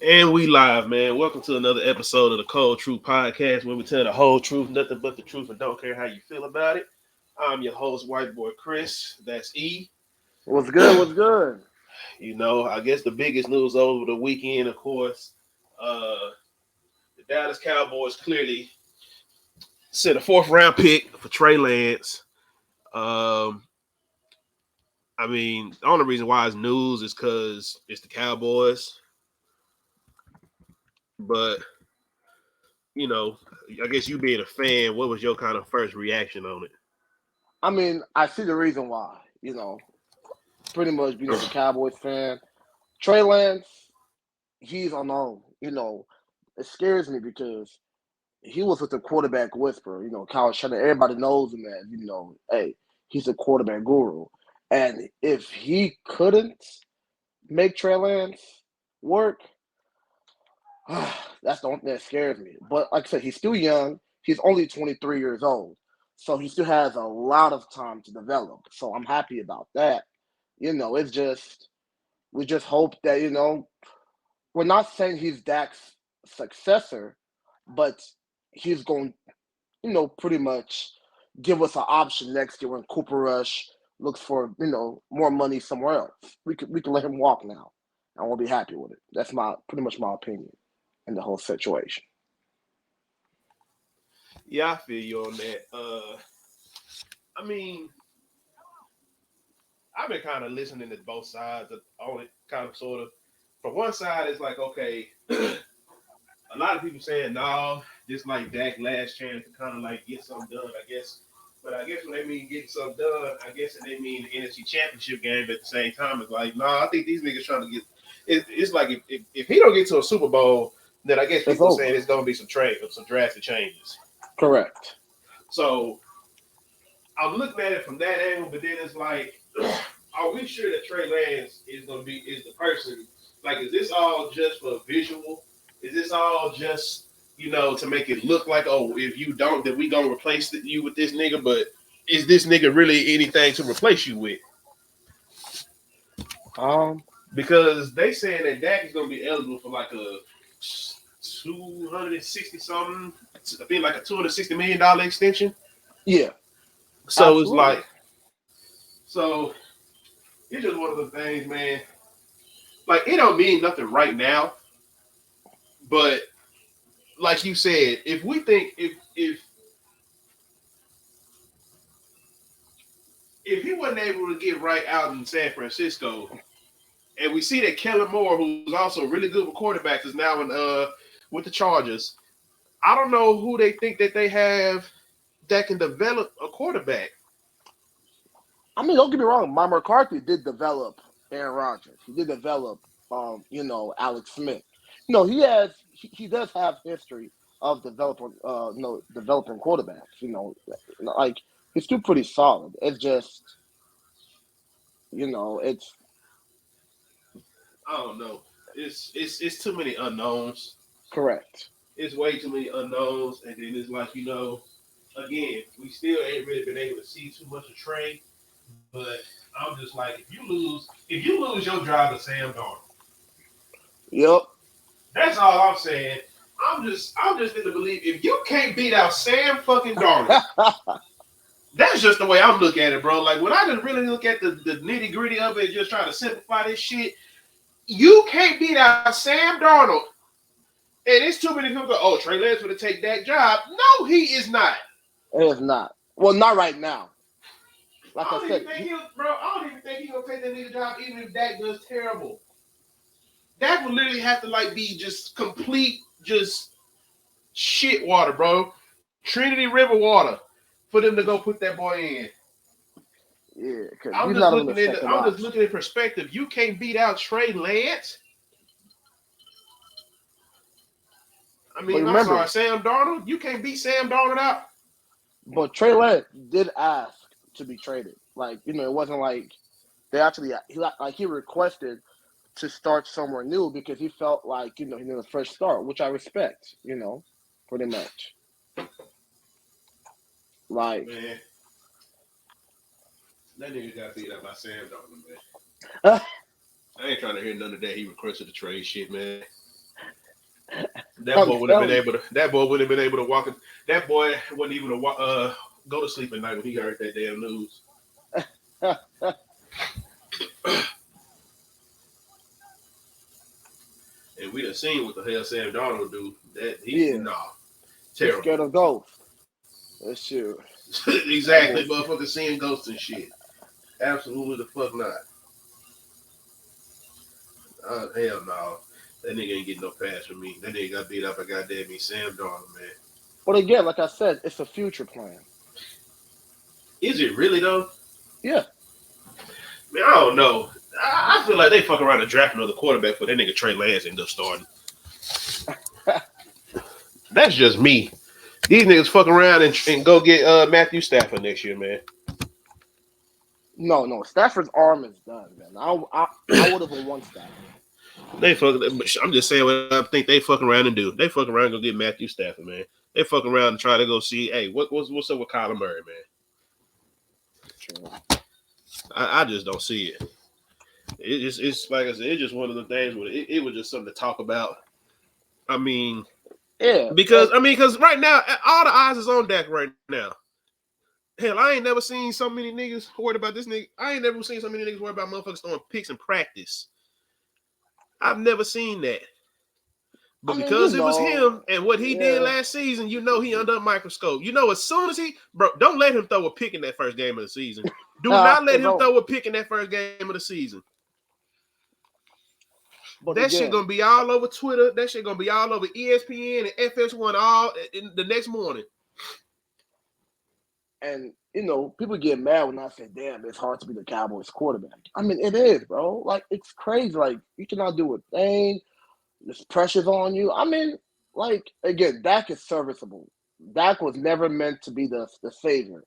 And we live, man. Welcome to another episode of the Cold Truth Podcast, where we tell the whole truth, nothing but the truth, and don't care how you feel about it. I'm your host, White Boy Chris. That's E. What's good? What's good? I guess the biggest news over the weekend, of course, uh, the Dallas Cowboys clearly sent a fourth round pick for Trey Lance. Um, the only reason why it's news is because it's the Cowboys. But you know, I guess you being a fan, what was your kind of first reaction on it? I see the reason why. Pretty much being a Cowboys fan. Trey Lance, he's unknown. It scares me because he was with the quarterback whisperer. Kyle Shannon. Everybody knows him as hey, he's a quarterback guru. And if he couldn't make Trey Lance work, that's the only thing that scares me. But like I said, he's still young. He's only 23 years old. So he still has a lot of time to develop. So I'm happy about that. It's just we just hope that, we're not saying he's Dak's successor, but he's going, pretty much give us an option next year when Cooper Rush looks for, more money somewhere else. We can let him walk now, and we'll be happy with it. That's my pretty much my opinion in the whole situation. Yeah, I feel you on that. I mean, I've been kind of listening to both sides on it, kind of sort of. From one side, it's like, okay, a lot of people saying, no, just like Dak last chance to kind of like get something done, I guess. But I guess when they mean getting something done, I guess they mean the NFC Championship game. But at the same time, it's like, no, I think these niggas trying to get. It's like if he don't get to a Super Bowl, then I guess It's people are over. saying it's gonna be some drastic changes. Correct. So I'm looking at it from that angle, but then it's like, are we sure that Trey Lance is the person? Like, is this all just for visual? Is this all just to make it look like, oh, if you don't, then we gonna replace you with this nigga? But is this nigga really anything to replace you with? Um, Because they saying that Dak is gonna be eligible for like a 260 something, I think like a $260 million extension. yeah, So it's absolutely. like, so it's just one of the things, man. Like it don't mean nothing right now, but like you said, if we think if he wasn't able to get right out in San Francisco, and we see that Kellen Moore, who's also really good with quarterbacks, is now in with the Chargers. I don't know who they think that they have that can develop a quarterback. Don't get me wrong. Mike McCarthy did develop Aaron Rodgers. He did develop, Alex Smith. He does have history of developing quarterbacks. Like he's still pretty solid. It's just, it's I don't know. It's too many unknowns. correct. It's way too many unknowns, and then it's like again, we still ain't really been able to see too much of Trey. But I'm just like, if you lose your drive to Sam Darnold, Yep. that's all I'm saying. I'm just going to believe if you can't beat out Sam fucking Darnold, that's just the way I'm looking at it, bro. Like when I just really look at the nitty gritty of it, and just try to simplify this shit. You can't beat out Sam Darnold, and it's too many people go, "Oh, Trey Lance would take that job." No, he is not. It is not. Well, not right now. Like I I don't even said, think he'll, bro. I don't even think he's gonna take that nigga job, even if Dak does terrible. That would literally have to like be just complete, just shit water, bro. Trinity River water for them to go put that boy in. yeah, because he's not even a second I'm just option. looking in perspective. You can't beat out Trey Lance. But I'm sorry, remember, Sam Darnold. You can't beat Sam Darnold out. but Trey Lance did ask to be traded. Like it wasn't like they actually he requested to start somewhere new because he felt like he needed a fresh start, which I respect. Pretty much. Like, Man, that nigga got beat out by Sam Darnold, man. I ain't trying to hear none of that. He requested the trade shit, man. That I'm boy wouldn't have been telling able to. That boy wouldn't have been able to walk. That boy wouldn't even go to sleep at night when he heard that damn news. you. And we done seen what the hell Sam Darnold do. That he Yeah, nah, he's terrible. scared of ghosts. That's true. That Exactly, boy. motherfucker seeing ghosts and shit. Absolutely the fuck not. Hell no. That nigga ain't getting no pass from me. That nigga got beat up by goddamn me Sam Darnold, man. But again, like I said, it's a future plan. Is it really though? Yeah. Man, I don't know. I feel like they fuck around and draft another quarterback for that nigga Trey Lance end up starting. That's just me. These niggas fuck around and go get Matthew Stafford next year, man. No. Stafford's arm is done, man. I would have won Stafford. They fuck. I'm just saying what I think they fuck around and do. They fuck around and go get Matthew Stafford, man. They fuck around and try to go see, hey, what's up with Kyler Murray, man? True. I just don't see it. It's like I said, it's just one of the things where it was just something to talk about. I mean, Yeah. because right now all the eyes is on Dak right now. Hell, I ain't never seen so many niggas worried about this nigga. I ain't never seen so many niggas worried about motherfuckers throwing picks in practice. I've never seen that. But because it was him and what he did last season, you know he under a microscope. You know, as soon as don't let him throw a pick in that first game of the season. Do not let him throw a pick in that first game of the season. But that shit gonna be all over Twitter. That shit gonna be all over ESPN and FS1 all in the next morning. And people get mad when I say, "Damn, it's hard to be the Cowboys quarterback." I mean, it is, bro. Like, it's crazy. Like, you cannot do a thing. There's pressures on you. I mean, like, again, Dak is serviceable. Dak was never meant to be the savior.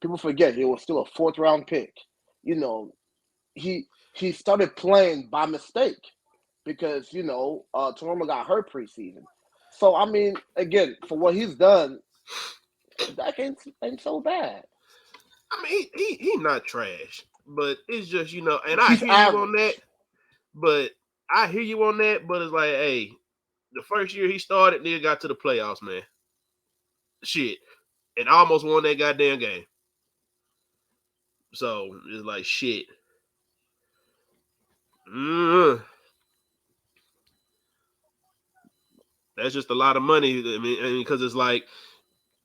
People forget he was still a fourth-round pick. He started playing by mistake because Toroma got hurt preseason. So I mean, again, for what he's done, Dak ain't so bad. I mean, he not trash, but it's just and I He's hear you on that. average. But I hear you on that. But it's like, hey, the first year he started, nigga got to the playoffs, man. Shit, and almost won that goddamn game. So it's like shit. That's just a lot of money. I mean, because it's like,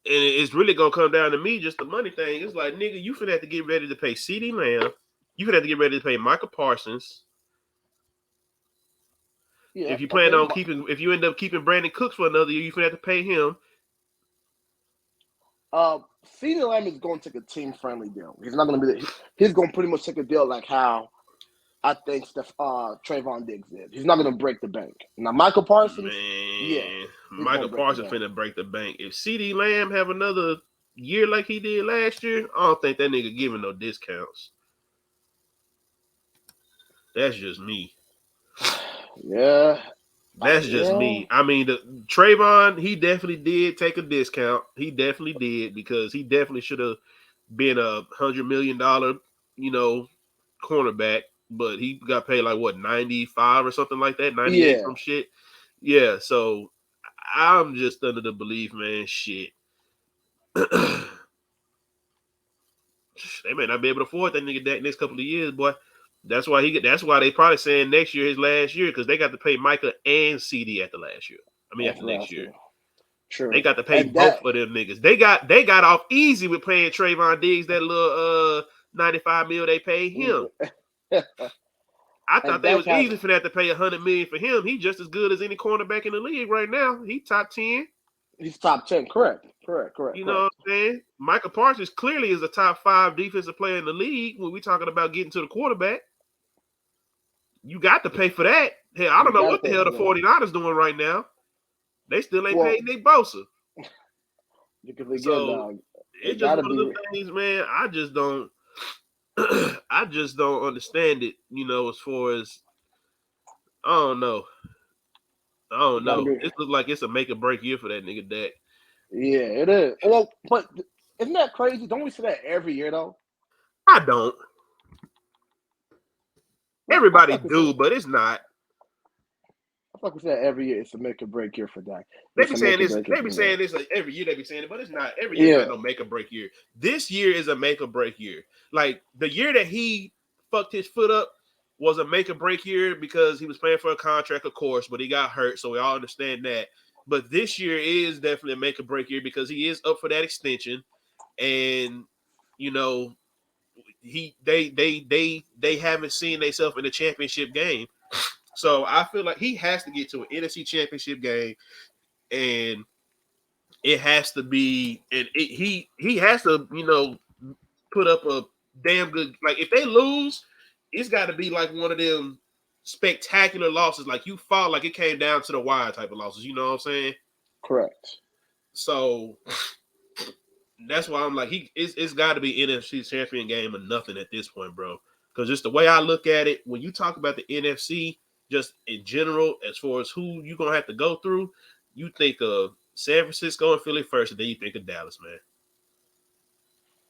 and it's really gonna come down to me, just the money thing. It's like, nigga, you finna have to get ready to pay CeeDee Lamb. You finna have to get ready to pay Michael Parsons. Yeah. If you plan on if you end up keeping Brandon Cooks for another year, you finna have to pay him. CeeDee Lamb is going to take a team-friendly deal. He's not going to be. He's going to pretty much take a deal like how I think Trayvon Diggs did. He's not going to break the bank. Now, Michael Parsons, Michael Parsons finna break the bank. If CeeDee Lamb have another year like he did last year, I don't think that nigga giving no discounts. That's just me. Yeah. That's just me. I mean, Trayvon, he definitely did take a discount. He definitely did because he definitely should have been $100 million, cornerback. But he got paid like what 95 or something like that, 98 some shit. Yeah. So I'm just under the belief, man. Shit. They may not be able to afford that nigga that next couple of years, boy. That's why they probably saying next year his last year because they got to pay Micah and CD at the last year. I mean, after next year. True. They got to pay both of them niggas. They got off easy with paying Trayvon Diggs that little $95 million they paid him. I thought they was easy for that to pay $100 million for him. He just as good as any cornerback in the league right now. He top 10. He's top 10. Correct. You know what I'm saying? Michael Parsons clearly is a top 5 defensive player in the league when we talking about getting to the quarterback. You got to pay for that. Hell, I don't know what the hell the 49ers doing right now. They still ain't paid Nick Bosa. So it's just one of the things, man. I just don't understand it, as far as I don't know. It looks like it's a make or break year for that nigga Dak. Yeah, it is. Well, but isn't that crazy? Don't we say that every year though? I don't. Everybody do, but it's not. like we said, every year it's a make or break year for Dak. They It's be a saying make or this. break year They for be me. saying this like every year. They be saying it, but it's not. Every year is Yeah, not no make or break year. This year is a make or break year. Like the year that he fucked his foot up was a make or break year because he was playing for a contract, of course, but he got hurt, so we all understand that. But this year is definitely a make or break year because he is up for that extension, and you know they haven't seen themselves in a championship game. So I feel like he has to get to an NFC championship game, and it has to be, and he has to, put up a damn good. Like if they lose, it's got to be like one of them spectacular losses, like you fought, like it came down to the wire type of losses. You know what I'm saying? correct. So that's why I'm like it's got to be NFC champion game or nothing at this point, bro. Because just the way I look at it, when you talk about the NFC, just in general, as far as who you're gonna have to go through, you think of San Francisco and Philly first, and then you think of Dallas, man.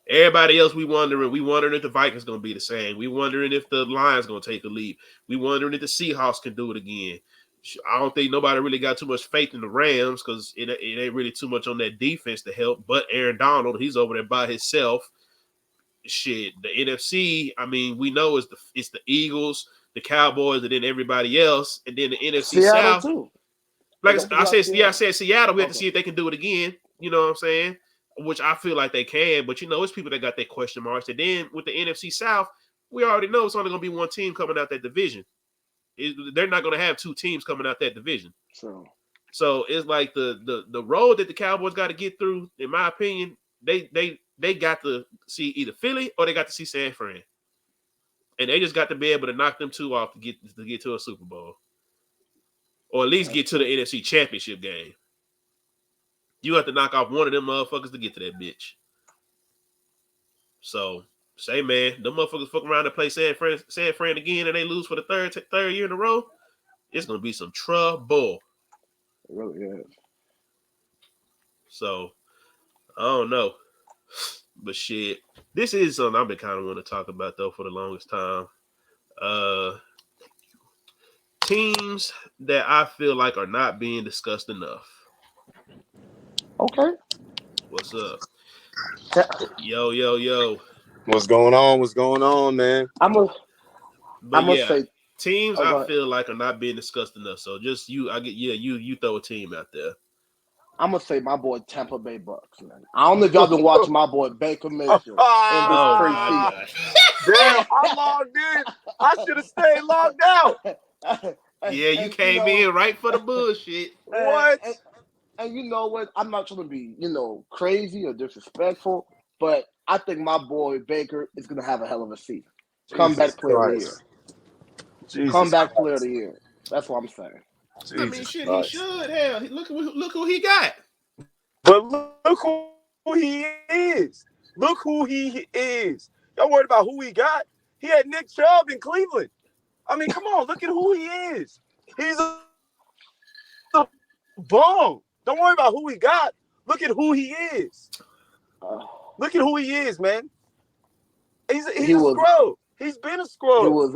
Everybody else, we wondering if the Vikings gonna be the same. We wondering if the Lions gonna take a lead. We wondering if the Seahawks can do it again. I don't think nobody really got too much faith in the Rams because it ain't really too much on that defense to help. But Aaron Donald, he's over there by himself. Shit, the NFC. I mean, we know it's the Eagles, the Cowboys, and then everybody else, and then the NFC Seattle South. too. Like Don't I forget said, yeah, I Seattle. said Seattle. We have to Okay, see if they can do it again. You know what I'm saying? Which I feel like they can, but it's people that got their question marks. And then with the NFC South, we already know it's only going to be one team coming out that division. They're not going to have two teams coming out that division. so So it's like the road that the Cowboys got to get through. In my opinion, they got to see either Philly or they got to see San Fran, and they just got to be able to knock them two off to get to a Super Bowl, or at least that's get to the true. NFC Championship game. You have to knock off one of them motherfuckers to get to that bitch. So, say man, them motherfuckers fuck around and play San Fran again, and they lose for the third year in a row. It's gonna be some trouble. It really is. So, I don't know, but shit, this is something I've been kind of want to talk about though for the longest time. Uh, Teams that I feel like are not being discussed enough. Okay. What's up? Yeah, Yo, yo, yo. What's going on? What's going on, man? I'm a But I'm gonna yeah, say. teams Oh, I go ahead. feel like are not being discussed enough. So just I get you throw a team out there. I'm gonna say my boy Tampa Bay Bucks, man. I don't know if y'all been watching my boy Baker Mayfield in this Oh my preseason. god. Damn, I logged in. I should have stayed logged out. Yeah, you And you came know, in right for the bullshit. and, What? and, and you know what? I'm not trying to be, crazy or disrespectful, but I think my boy Baker is gonna have a hell of a season. Jesus Comeback player of the year. Christ. Jesus Comeback player of Christ. the year. That's what I'm saying. I mean, Jesus shit, he Christ. should. Hell, look who he got. But look who he is. Look who he is. Y'all worried about who he got? He had Nick Chubb in Cleveland. I mean, come on, look at who he is. He's a bum. Don't worry about who he got. Look at who he is. Uh, Look at who he is, man. He's he a was scrub. He's been a he scrub. was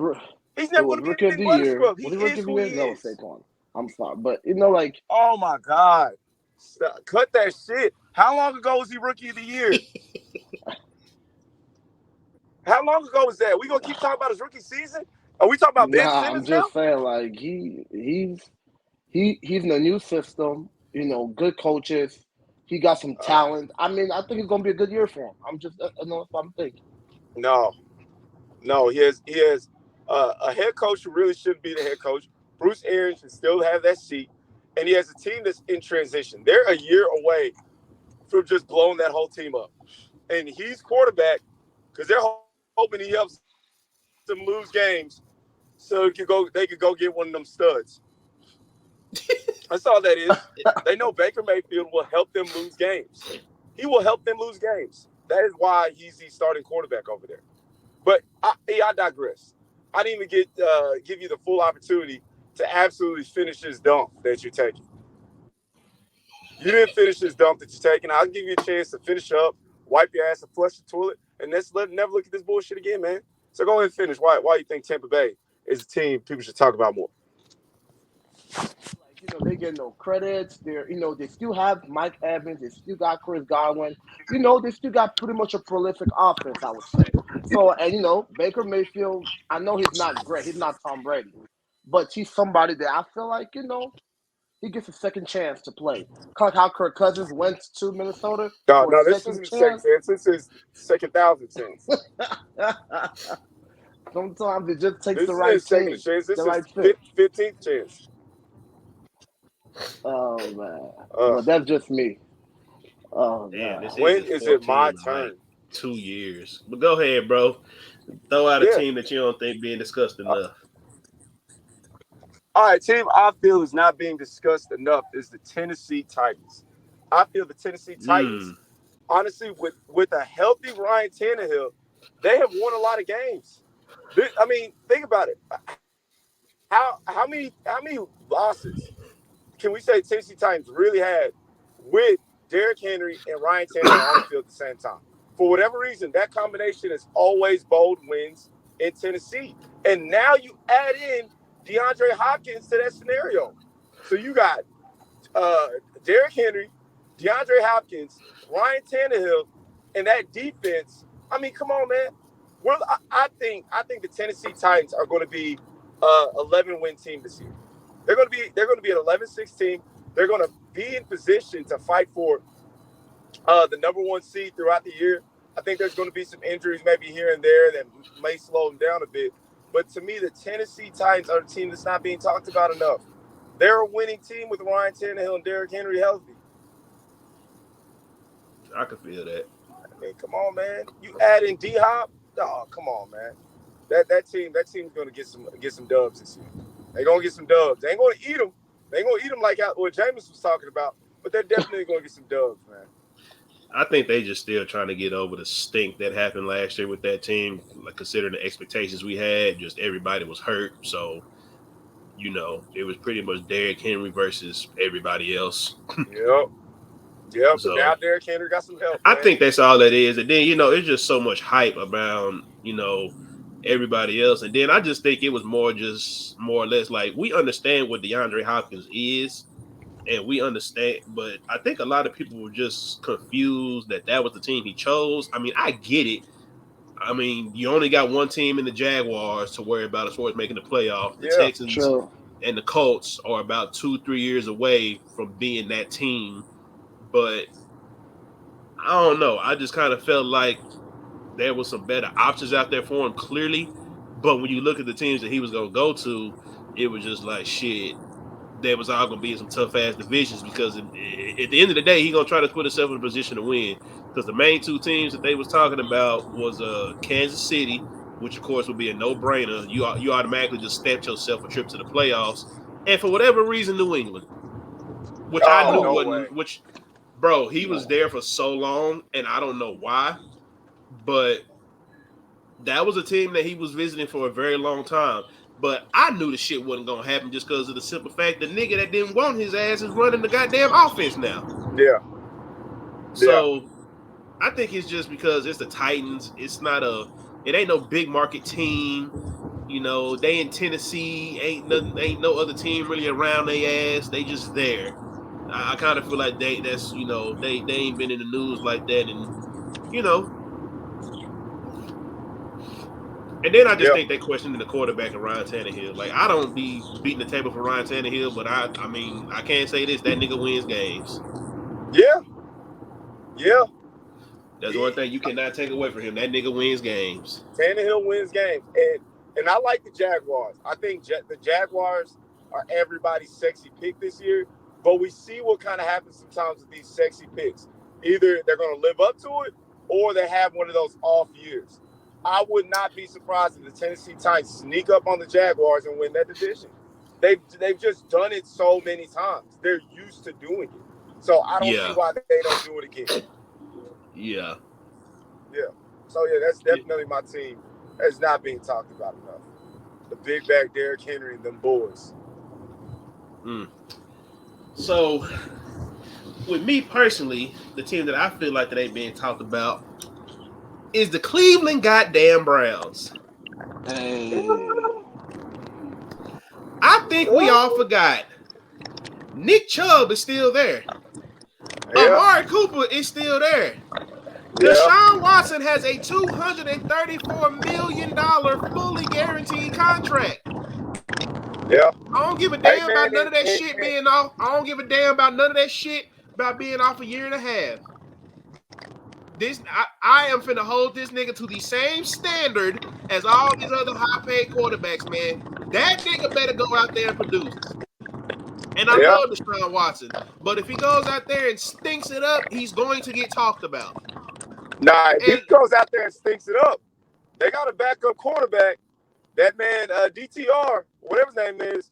He's he never was going to be rookie of anything the but a year. scrub. He Was he rookie is of the who year? he No, is. Saquon. I'm sorry, but like Oh, my God. Stop. Cut that shit. How long ago was he rookie of the year? How long ago was that? We going to keep talking about his rookie season? Are we talking about Ben nah, I'm Simmons now? just saying like he's in a new system. Good coaches. He got some talent. I mean, I think it's gonna be a good year for him. I'm just, that's what I'm thinking. No. No, he has a head coach who really shouldn't be the head coach. Bruce Arians should still have that seat. And he has a team that's in transition. They're a year away from just blowing that whole team up. And he's quarterback because they're hoping he helps them lose games so they could go get one of them studs. That's all that is. They know Baker Mayfield will help them lose games. He will help them lose games. That is why he's the starting quarterback over there. But I digress. I didn't even give you the full opportunity to absolutely finish this dump that you're taking. You didn't finish this dump that you're taking. I'll give you a chance to finish up, wipe your ass, and flush the toilet, and never look at this bullshit again, man. So go ahead and finish. Why you think Tampa Bay is a team people should talk about more? they get no credits. They still have Mike Evans. They still got Chris Godwin. They still got pretty much a prolific offense, I would say. So, and Baker Mayfield, I know he's not great. He's not Tom Brady, but he's somebody that I feel like, he gets a second chance to play. Like how Kirk Cousins went to Minnesota for a No, this second isn't second chance. chance. This is second thousand chance. Sometimes it just takes This the isn't right second team, chance. the This is right fit. 15th chance. Oh man, Uh, but that's just me. Oh Damn, man. this is when his is fourth it my team in like turn? 2 years. But go ahead, bro. Throw out a Yeah. team that you don't think being discussed enough. All right, team I feel is not being discussed enough is the Tennessee Titans. I feel the Tennessee Titans, honestly, with a healthy Ryan Tannehill, they have won a lot of games. I mean, think about it. How many losses can we say Tennessee Titans really had with Derrick Henry and Ryan Tannehill on the field at the same time? For whatever reason, that combination is always bold wins in Tennessee. And now you add in DeAndre Hopkins to that scenario. So you got Derrick Henry, DeAndre Hopkins, Ryan Tannehill, and that defense. I mean, come on, man. Well, I think the Tennessee Titans are going to be 11-win team this year. They're going to be an 11-6 team. They're going to be in position to fight for the number one seed throughout the year. I think there's going to be some injuries maybe here and there that may slow them down a bit. But to me, the Tennessee Titans are the team that's not being talked about enough. They're a winning team with Ryan Tannehill and Derrick Henry healthy. I can feel that. I mean, come on, man. You add in D-Hop. Oh, come on, man. That team's going to get some dubs this year. They're going to get some dubs. They ain't going to eat them. They ain't going to eat them like what Jameis was talking about. But they're definitely going to get some dubs, man. I think they just still trying to get over the stink that happened last year with that team. Like considering the expectations we had, just everybody was hurt. So, it was pretty much Derrick Henry versus everybody else. Yep. But So now Derrick Henry got some help, I man. think that's all that is. And then, it's just so much hype around, everybody else. And then I just think it was more or less like we understand what DeAndre Hopkins is. And we understand, but I think a lot of people were just confused that was the team he chose. I mean, I get it. I mean, you only got one team in the Jaguars to worry about as far as making the playoff. The Yeah. Texans True. and the Colts are about 2-3 years away from being that team. But I don't know. I just kind of felt like there was some better options out there for him, clearly. But when you look at the teams that he was going to go to, it was just like, shit, there was all going to be some tough-ass divisions because at the end of the day, he's going to try to put himself in a position to win. Because the main two teams that they was talking about was Kansas City, which, of course, would be a no-brainer. You automatically just stamped yourself a trip to the playoffs. And for whatever reason, New England, which I knew No wasn't – way. which, bro, he was there for so long, and I don't know why. But that was a team that he was visiting for a very long time. But I knew the shit wasn't going to happen just because of the simple fact the nigga that didn't want his ass is running the goddamn offense now. Yeah. So I think it's just because it's the Titans. It ain't no big market team. They in Tennessee. Ain't no other team really around their ass. They just there. I kind of feel like they ain't been in the news like that. And, and then I just think they questioning the quarterback of Ryan Tannehill. Like, I don't be beating the table for Ryan Tannehill, but I mean, I can't say this. That nigga wins games. Yeah. That's one thing you cannot take away from him. That nigga wins games. Tannehill wins games. And I like the Jaguars. I think the Jaguars are everybody's sexy pick this year. But we see what kind of happens sometimes with these sexy picks. Either they're going to live up to it or they have one of those off years. I would not be surprised if the Tennessee Titans sneak up on the Jaguars and win that division. They've just done it so many times. They're used to doing it. So I don't see why they don't do it again. Yeah. So, that's definitely my team that's not being talked about enough. The big back Derrick Henry and them boys. So, with me personally, the team that I feel like that ain't being talked about is the Cleveland goddamn Browns. Hey. I think we all forgot Nick Chubb is still there. Yeah. Amari Cooper is still there. Yeah. Deshaun Watson has a $234 million fully guaranteed contract. Yeah. I don't give a Hey, damn man, about none of that shit being off. I don't give a damn about none of that shit about being off a year and a half. I am finna hold this nigga to the same standard as all these other high-paid quarterbacks, man. That nigga better go out there and produce. And I love Deshaun Watson, but if he goes out there and stinks it up, he's going to get talked about. Nah, if he goes out there and stinks it up, they got a backup quarterback. That man, DTR, whatever his name is.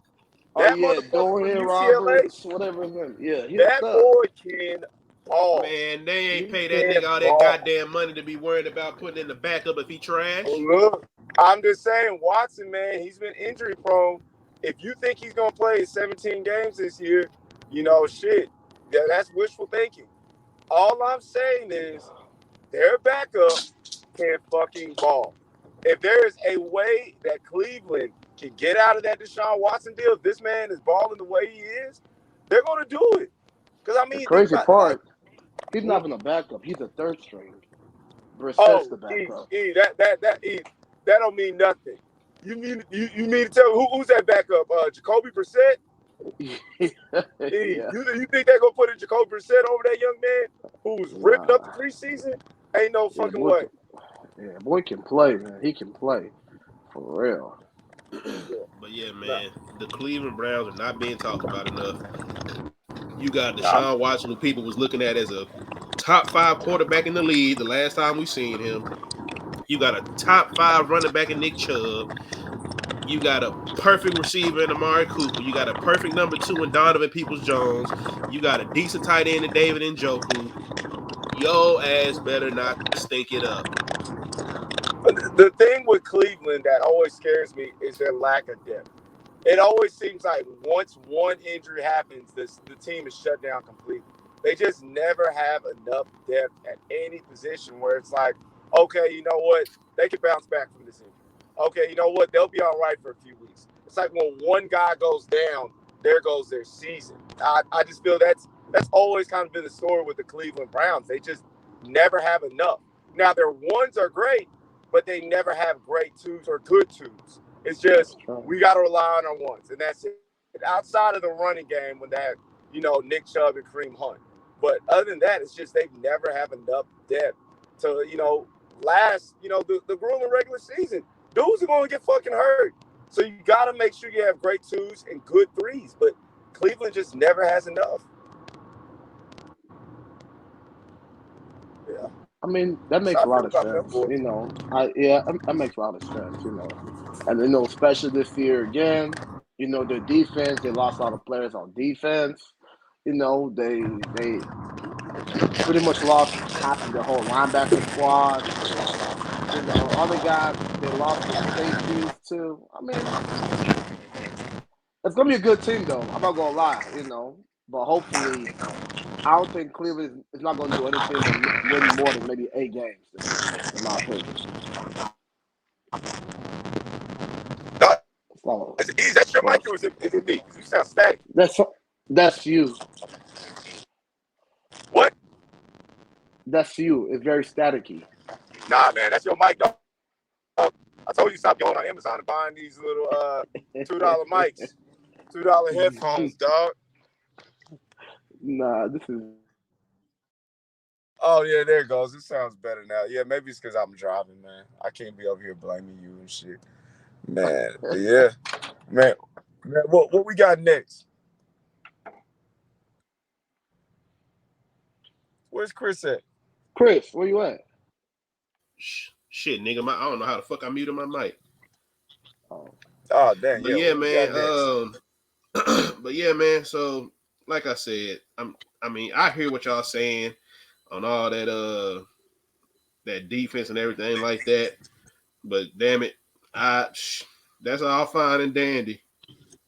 That motherfucker Dorian from UCLA. Roberts, whatever his name. Yeah, he's that tough. boy can ball. Man, they ain't pay that nigga all that goddamn money to be worried about putting in the backup if he trash. Look, I'm just saying, Watson, man, he's been injury prone. If you think he's gonna play 17 games this year, shit, that's wishful thinking. All I'm saying is their backup can fucking ball. If there is a way that Cleveland can get out of that Deshaun Watson deal, if this man is balling the way he is, they're gonna do it. Because I mean, the crazy part, he's not even a backup. He's a third string. Brissett's the backup. That don't mean nothing. You mean to tell me who's that backup? Jacoby Brissett? Yeah. You think they're gonna put a Jacoby Brissett over that young man who's ripping up the preseason? Ain't no fucking way. Boy can play, man. He can play for real. But yeah, man, the Cleveland Browns are not being talked about enough. You got Deshaun Watson, who people was looking at as a top 5 quarterback in the league the last time we seen him. You got a top 5 running back in Nick Chubb. You got a perfect receiver in Amari Cooper. You got a perfect number 2 in Donovan Peoples-Jones. You got a decent tight end in David Njoku. Yo ass better not stink it up. The thing with Cleveland that always scares me is their lack of depth. It always seems like once one injury happens, the team is shut down completely. They just never have enough depth at any position where it's like, okay, you know what? They can bounce back from this injury. Okay, you know what? They'll be all right for a few weeks. It's like when one guy goes down, there goes their season. I just feel that's always kind of been the story with the Cleveland Browns. They just never have enough. Now, their ones are great, but they never have great twos or good twos. It's just we got to rely on our ones, and that's it. Outside of the running game, when they have, Nick Chubb and Kareem Hunt. But other than that, it's just they never have enough depth to, last, the grueling regular season. Dudes are going to get fucking hurt. So you got to make sure you have great twos and good threes. But Cleveland just never has enough. Yeah. I mean, that makes a lot of sense. That makes a lot of sense, And, especially this year again, their defense, they lost a lot of players on defense. They pretty much lost half of their whole linebacker squad. Other guys, they lost their safeties too. I mean, it's going to be a good team, though. I'm not going to lie, But hopefully, I don't think Cleveland is not going to do anything but win more than maybe 8 games this year, in my opinion. Is that your mic or is it me? You sound static. That's you. What? That's you. It's very staticky. Nah, man, that's your mic, dog. I told you stop going on Amazon and buying these little $2 mics, $2 headphones, dog. Nah, this is. Oh yeah, there it goes. It sounds better now. Yeah, maybe it's because I'm driving, man. I can't be over here blaming you and shit, man. But yeah, man. What we got next? Where's Chris at? Chris, where you at? Shit, nigga, I don't know how the fuck I muted my mic. Oh damn. But yeah, man. But yeah, man. So, like I said, I hear what y'all saying on all that that defense and everything like that. But damn it, that's all fine and dandy.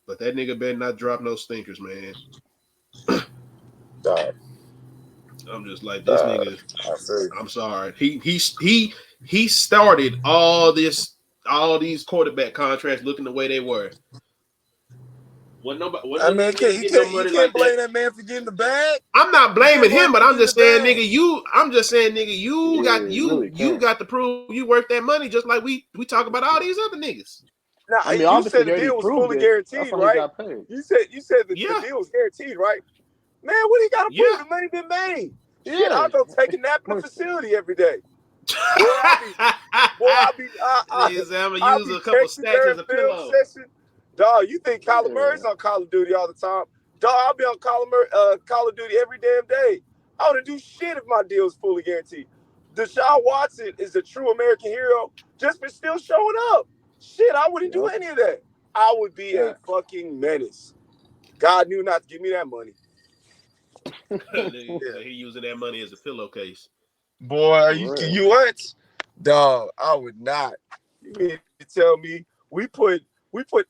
But that nigga better not drop no stinkers, man. I'm just like this nigga. I'm sorry. He started all these quarterback contracts looking the way they were. What nobody? What I no mean, nigga get no you money can't like blame that? that man for getting the bag. I'm not blaming him, but I'm just saying, nigga, you really you can't. got to prove you worth that money, just like we talk about all these other niggas. Now, I mean, you obviously, said he the already deal was proved fully it. That's guaranteed, why he right? got paid. You said the Yeah, deal was guaranteed, right? Man, what he got to prove? yeah. The money been made. Shit, Yeah. I'll go take a nap in the facility every day. Boy, Nigga say I'm gonna I'll use be a couple texting stacks during as a film pillow. session. Dog, you think Kyler Yeah. Murray's on Call of Duty all the time? Dog, I'll be on Call of Duty every damn day. I wouldn't do shit if my deal was fully guaranteed. Deshaun Watson is a true American hero just for still showing up. Shit, I wouldn't do Yep. any of that. I would be a Facts. fucking menace. God knew not to give me that money. Nigga Yeah. say he using that money as a pillowcase. Boy, For real. you what? Dog, I would not. You mean to tell me we put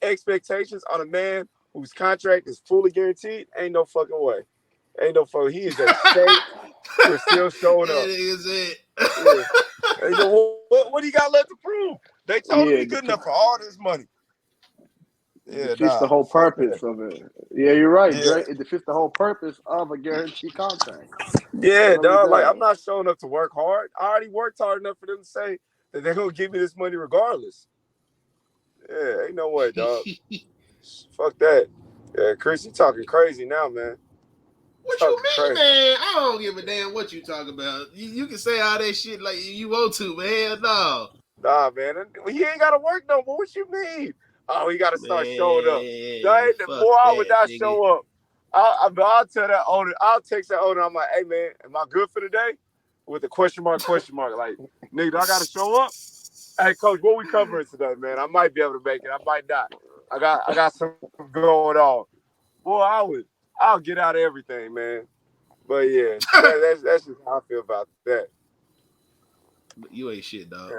expectations on a man whose contract is fully guaranteed? Ain't no fucking way. Ain't no fucking. He is a saint for still showing That up. is it. Yeah. Ain't no, what he got left to prove? They told him Yeah, he good enough for all this money. Yeah, defeats the nah, whole fuck purpose that. of it. Yeah, you're right, Yeah, Dre. It defeats the whole purpose of a guaranteed contract. It yeah, really dog. Like I'm does. not showing up to work hard. I already worked hard enough for them to say that they're gonna give me this money regardless. Yeah, ain't no way, dog. Fuck that. Yeah, Chris, you talking crazy now, man. What you Talking mean, crazy. man? I don't give a damn what you talking about. You can say all that shit like you want to, man. No, Nah, man. He ain't gotta work no more. What you mean? Oh, he gotta start showing up. man, fuck Boy, I would that, not nigga. show up. I'll tell that owner, I'll text that owner, I'm like, hey man, am I good for the day? With a question mark. Like, nigga, do I gotta show up? Hey coach, what we covering today, man? I might be able to make it. I might not. I got some going on. Boy, I'll get out of everything, man. But yeah, that's just how I feel about that. You ain't shit, dog.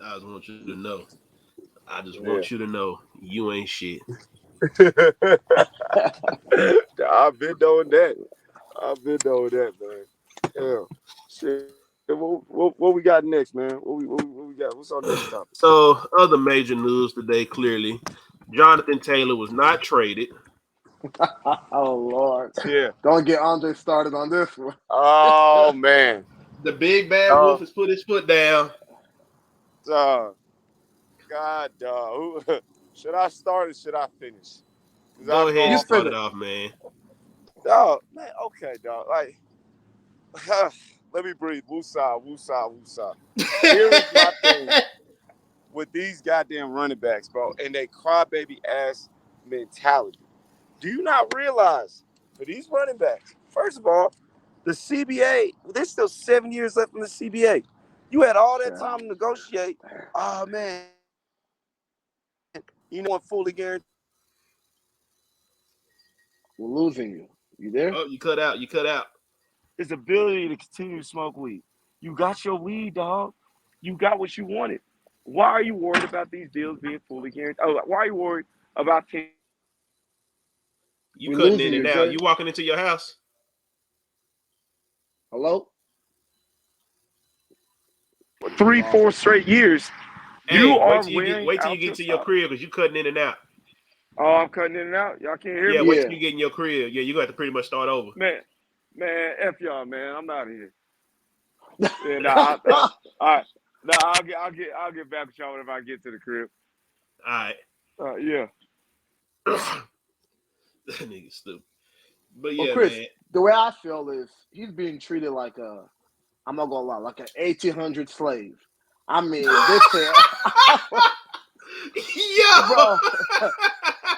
I just want you to know. I just Yeah. want you to know you ain't shit. Yeah. I've been doing that. Man. Yeah. Shit. What we got next, man? What we got? What's our next topic? So, other major news today, clearly, Jonathan Taylor was not traded. Oh Lord. Yeah. Don't get Andre started on this one. Oh man. The big bad wolf has put his foot down. God, dog. Should I start or should I finish? Because Go I'll ahead go and You off start on it finna. off, man. dog. Man, okay, dog. Like, let me breathe. Woosah, woosah, woosah. Here is my thing with these goddamn running backs, bro, and they crybaby ass mentality. Do you not realize for these running backs, first of all, the CBA, there's still 7 years left in the CBA. You had all that Yeah. time to negotiate. Oh man, what fully guaranteed We're losing you. You there? Oh, you cut out. You cut out. his ability to continue to smoke weed. You got your weed, dog. You got what you wanted. Why are you worried about these deals being fully guaranteed? Oh, why are you worried about You We're cutting losing in you, and out. Dre. You walking into your house. Hello? 3, Lost 4 him. straight years? You Hey, are wearing wait till you out get your to your socks. crib because you cutting in and out. Oh, I'm cutting in and out. Y'all can't hear Yeah, me? wait till Yeah. you get in your crib. Yeah, you got to pretty much start over. Man, F y'all, man. I'm out of here. Yeah, all right. Nah, I'll get back with y'all whenever I get to the crib. All right. Yeah. That nigga stupid. But Well, yeah, Chris, man. the way I feel is he's being treated like I'm not gonna lie, like an 1800 slave. I mean, they said, Yo. bro,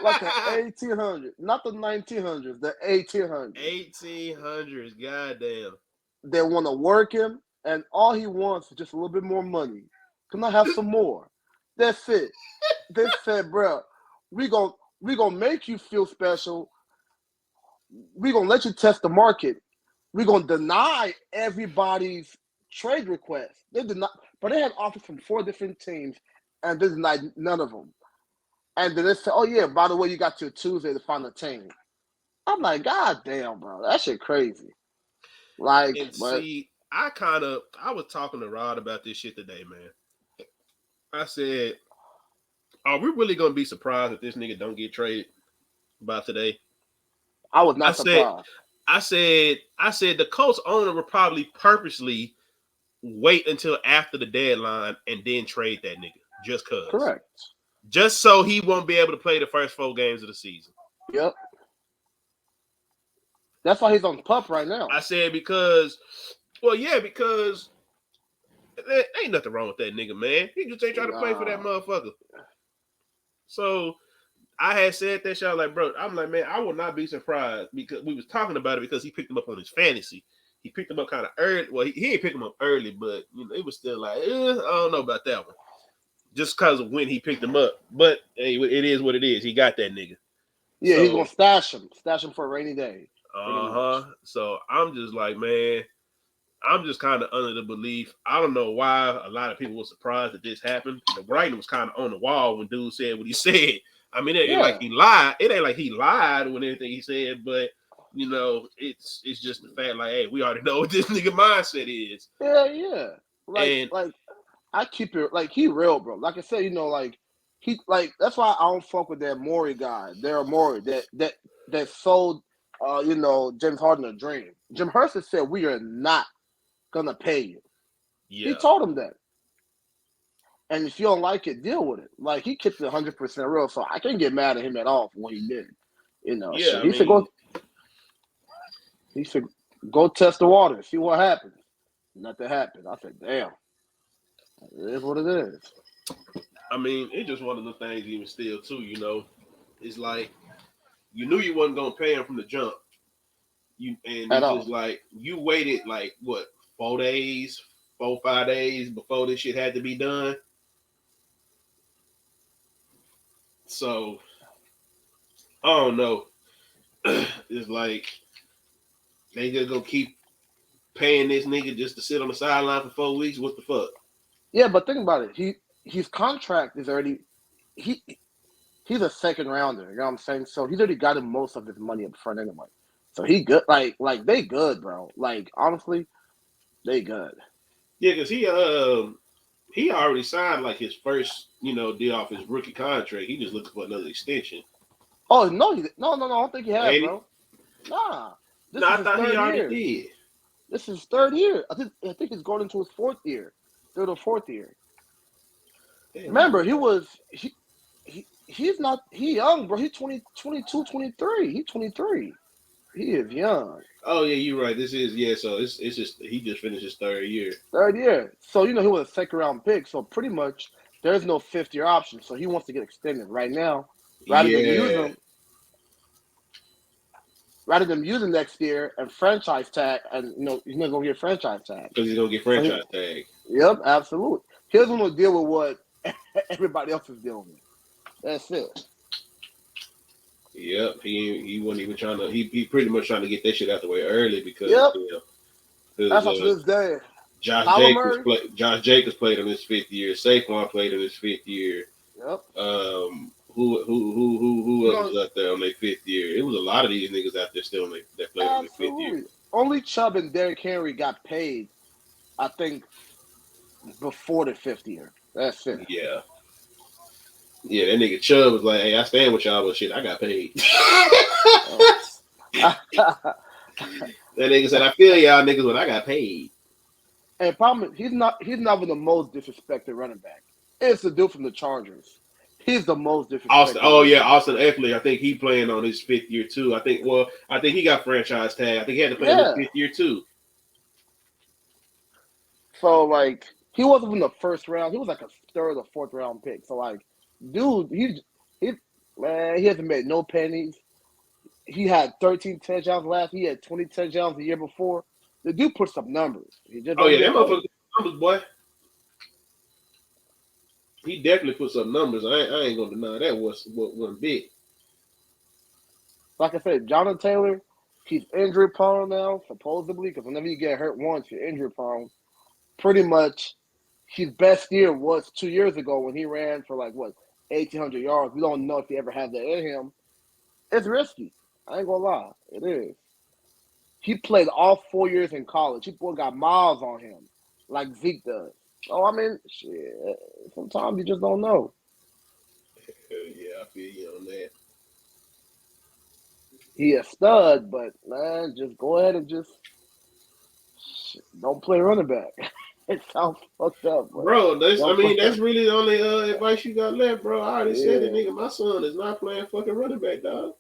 like an 1800, not the 1900s, the 1800s. 1800s. Goddamn. They want to work him, and all he wants is just a little bit more money. Can I have some more? That's it. They said, bro, we gon' we gonna make you feel special. We gonna let you test the market. We gonna deny everybody's trade request. They did not, but they had offers from 4 different teams, and they denied none of them. And then they said, "Oh yeah, by the way, you got till Tuesday to find a team." I'm like, God damn, bro, that shit crazy. Like, And but see, I was talking to Rod about this shit today, man. I said, are we really gonna be surprised if this nigga don't get traded? about today. I was not surprised. I said the Colts owner would probably purposely wait until after the deadline and then trade that nigga just cause. Correct. Just so he won't be able to play the first 4 games of the season. Yep. That's why he's on PUP right now. I said because there ain't nothing wrong with that nigga, man. He just ain't trying to play for that motherfucker. So I had said that shit. I was like, bro, I'm like, man, I will not be surprised because we was talking about it because he picked him up on his fantasy. He picked him up kind of early. Well, he didn't pick him up early, but it was still like, I don't know about that one. Just because of when he picked him up. But hey, it is what it is. He got that nigga. Yeah, he's gonna stash him for a rainy day. So I'm just like, man, I'm just kind of under the belief. I don't know why a lot of people were surprised that this happened. The writing was kind of on the wall when dude said what he said. I mean, it ain't like he lied. It ain't like he lied with anything he said, but it's just the fact, like, hey, we already know what this nigga mindset is. Yeah. Like I keep it like he real, bro. Like I said, he that's why I don't fuck with that Maury guy, Daryl Morey, that sold James Harden a dream. Jim Hurst said we are not gonna pay you. Yeah. He told him that. And if you don't like it, deal with it. Like he kept it 100% real, so I can't get mad at him at all for what he did. Yeah, he said go test the water, see what happens. Nothing happened. I said, damn. It is what it is. I mean, it's just one of the things even still too, it's like you knew you wasn't gonna pay him from the jump. You waited like what, 4 days, 5 days before this shit had to be done. So I don't know. It's like they just gonna keep paying this nigga just to sit on the sideline for 4 weeks. What the fuck? Yeah, but think about it. His contract is already he's a second rounder. You know what I'm saying? So he's already gotten most of his money up front anyway. So he good. Like they good, bro. Like honestly, they good. Yeah, because he already signed like his first deal off his rookie contract. He just looking for another extension. Oh no, no! I don't think he has, bro. Nah. I thought he already did. This is his 3rd year. I think he's going into his 4th year, 3rd or 4th year. Damn. Remember, he's not young, bro. He's 22, 23. He's 23. He is young. Oh yeah, you're right. This is So it's just he just finished his 3rd year. 3rd year. So he was a 2nd round pick. So pretty much there's no 5th year option. So he wants to get extended right now, rather than use him next year and franchise tag, and he's not gonna get franchise tag because he's gonna get franchise tag. Yep, absolutely. He doesn't want to deal with what everybody else is dealing with. That's it. Yep, he wasn't even trying to. He pretty much trying to get that shit out the way early because that's up to this day. Josh Jacobs played on his 5th year. Saquon played on his 5th year. Yep. Who else was out there on their 5th year? It was a lot of these niggas out there still that played on their 5th year. Only Chubb and Derrick Henry got paid, I think, before the 5th year. That's it. Yeah. Yeah, that nigga Chubb was like, hey, I stand with y'all, but shit, I got paid. That nigga said, I feel y'all niggas when I got paid. And problem, he's not even the most disrespected running back. It's the dude from the Chargers. He's the most disrespected. Austin Eckler. I think he playing on his 5th year too. I think he got franchise tag. I think he had to play on his 5th year too. So like he wasn't in the 1st round. He was like a 3rd or 4th round pick. So like, dude, he hasn't made no pennies. He had 13 touchdowns last. He had 20 touchdowns the year before. The dude puts up numbers. That motherfucker numbers, boy. He definitely puts up numbers. I ain't gonna deny that wasn't big. Like I said, Jonathan Taylor, he's injury prone now, supposedly, because whenever you get hurt once, you're injury prone. Pretty much, his best year was 2 years ago when he ran for 1,800 yards. We don't know if he ever had that in him. It's risky. I ain't gonna lie, it is. He played all 4 years in college. He got miles on him, like Zeke does. Oh, I mean, shit. Sometimes you just don't know. Yeah, I feel you on that. he a stud, but man, just go ahead and just don't play running back. It sounds fucked up, but Bro, that's don't play. that's really the only advice you got left, bro. I already said it, Yeah. nigga. My son is not playing fucking running back, dog.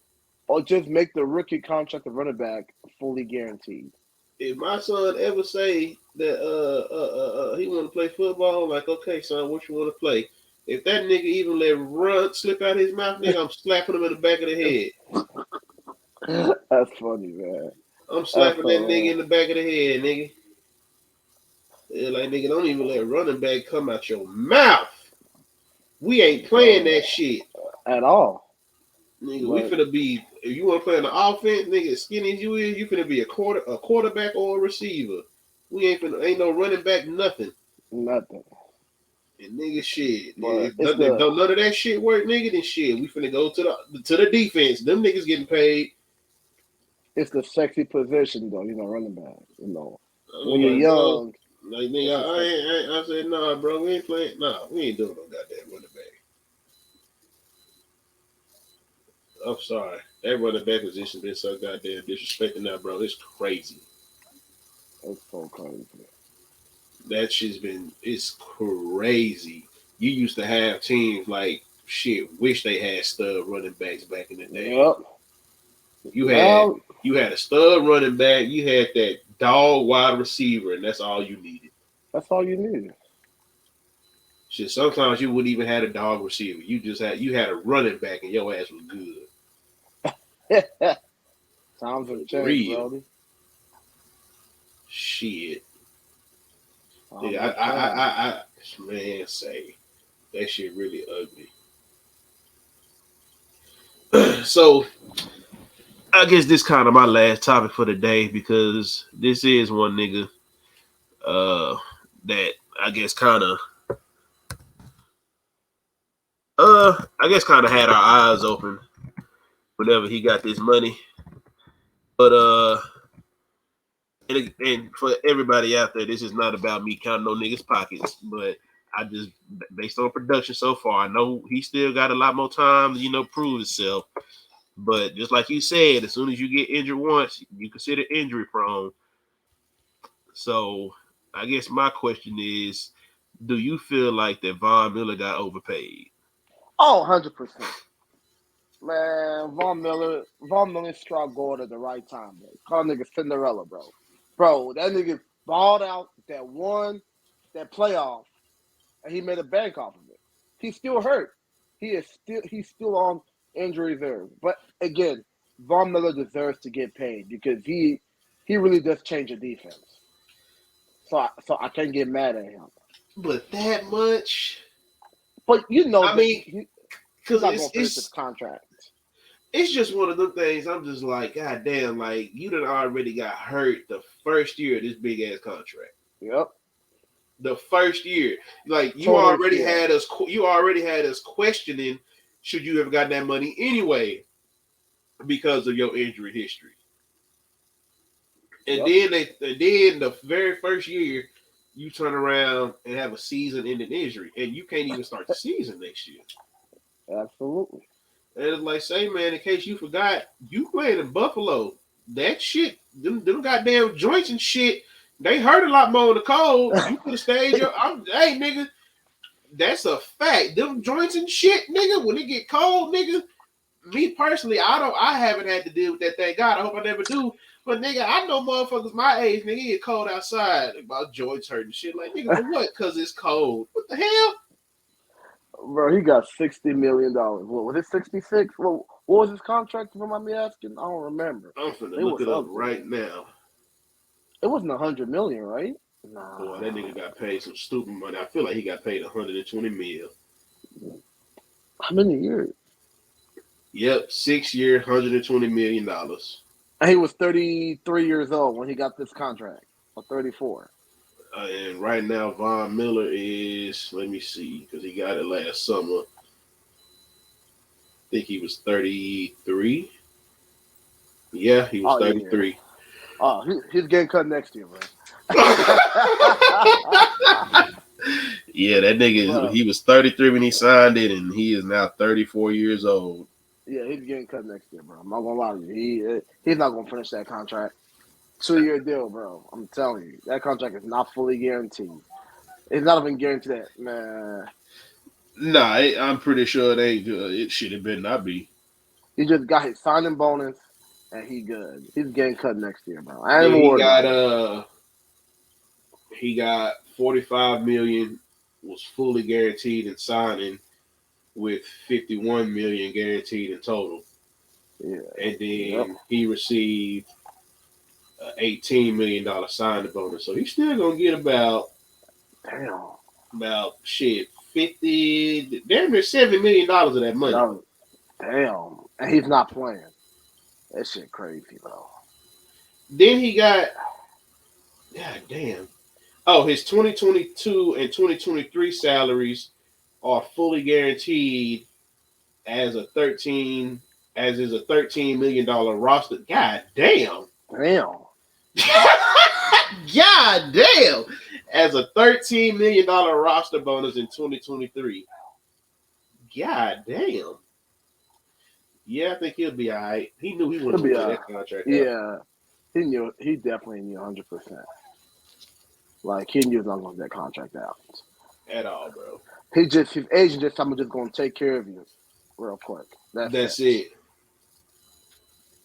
Or just make the rookie contract of running back fully guaranteed. If my son ever say that he want to play football, I'm like, okay, son, what you want to play? If that nigga even let run slip out his mouth, nigga, I'm slapping him in the back of the head. That's funny, man. I'm slapping that nigga in the back of the head, nigga. Yeah, like, nigga, don't even let running back come out your mouth. We ain't playing that shit at all. Nigga, we finna be. If you want to play in the offense, nigga, as skinny as you is, you finna be a quarterback or a receiver. We ain't no running back, nothing. Nothing. And nigga, shit. If none of that shit work, nigga, then shit. We finna go to the defense. Them niggas getting paid. It's the sexy position, though. Running back. When you're young. Like, nigga, I said, nah, bro, we ain't playing. Nah, we ain't doing no goddamn running back. I'm sorry. That running back position been so goddamn disrespected now, bro. It's crazy. It's so crazy. That shit's it's crazy. You used to have teams like shit, wish they had stud running backs back in the day. Yep. You had a stud running back, you had that dog wide receiver, and that's all you needed. That's all you needed. Shit, sometimes you wouldn't even have a dog receiver. You had a running back and your ass was good. Times have changed, brother. Shit. Yeah, I man, say that shit really ugly. So, I guess this kind of my last topic for the day because this is one nigga that I guess kind of had our eyes open whenever he got this money. But and for everybody out there, this is not about me counting no niggas' pockets, but I just, based on production so far, I know he still got a lot more time to, prove himself. But just like you said, as soon as you get injured once, you consider injury prone. So I guess my question is, do you feel like that Von Miller got overpaid? Oh, 100%. Man, Von Miller struck gold at the right time, bro. Call nigga Cinderella, bro. Bro, that nigga balled out that playoff, and he made a bank off of it. He's still hurt. He's still on injury reserve. But again, Von Miller deserves to get paid because he really does change the defense. So I can't get mad at him. But that much? But I mean, because not gonna finish his contract. It's just one of them things. I'm just like, God damn, like you done already got hurt the first year of this big ass contract. Yep. The first year, like you already had us questioning, should you have gotten that money anyway, because of your injury history. And then the very first year, you turn around and have a season-ending injury, and you can't even start the season next year. Absolutely. And it's like, say, man, in case you forgot, you played in Buffalo. That shit, them goddamn joints and shit, they hurt a lot more in the cold. You could have stayed hey, nigga, that's a fact. Them joints and shit, nigga, when it get cold, nigga, me personally, I haven't had to deal with that thing. God, I hope I never do. But nigga, I know motherfuckers my age, nigga, get cold outside about joints hurting shit. Like, nigga, for what? Because it's cold. What the hell? Bro, he got $60 million. What was it, 66? What was his contract, if you mind me asking? I don't remember. I'm finna look it up right now. It wasn't $100 million, right? Nah. Boy, that nigga got paid some stupid money. I feel like he got paid $120 million. How many years? Yep, 6 year, $120 million. And he was 33 years old when he got this contract, or 34. And right now, Von Miller is, let me see, because he got it last summer. I think he was 33. Yeah, he was 33. Yeah. Oh, he's getting cut next year, man. Yeah, that nigga, he was 33 when he signed it, and he is now 34 years old. Yeah, he's getting cut next year, bro. I'm not gonna lie to you. He's not gonna finish that contract. 2-year deal, bro. I'm telling you, that contract is not fully guaranteed. It's not even guaranteed that, man. Nah, I'm pretty sure they it should have been not be. He just got his signing bonus, and he good. He's getting cut next year, bro. I ain't Then even worried about it. he got 45 million was fully guaranteed in signing with 51 million guaranteed in total. Yeah. And Yep. then he received an $18 million signing bonus. So he's still gonna get Damn. about shit 50 damn near $7 million of that money. No, damn. And he's not playing. That shit crazy, bro. Then he got god damn. Oh, his 2022 and 2023 salaries are fully guaranteed as is a $13 million roster. God damn. Damn. God damn. As a $13 million roster bonus in 2023. God damn. Yeah, I think he'll be all right. He knew he He'll wasn't be going to play that contract out. yeah. He definitely knew 100%. Like he knew he was not gonna get that contract out. At all, bro. His agent just told me just gonna take care of you real quick. That's it.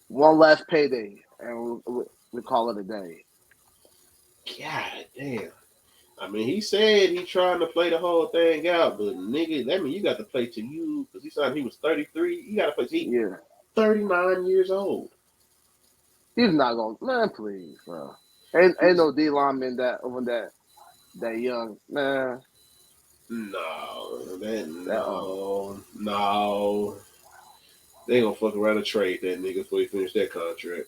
One last payday, and we call it a day. God damn. I mean, he said he trying to play the whole thing out, but nigga, that mean you got to play till you, because he said he was 33. You got to play till he 39 years old. He's not gonna, man. Please, bro. Ain't no D lineman that young, man. No. They gonna fuck around and trade that nigga before he finish that contract.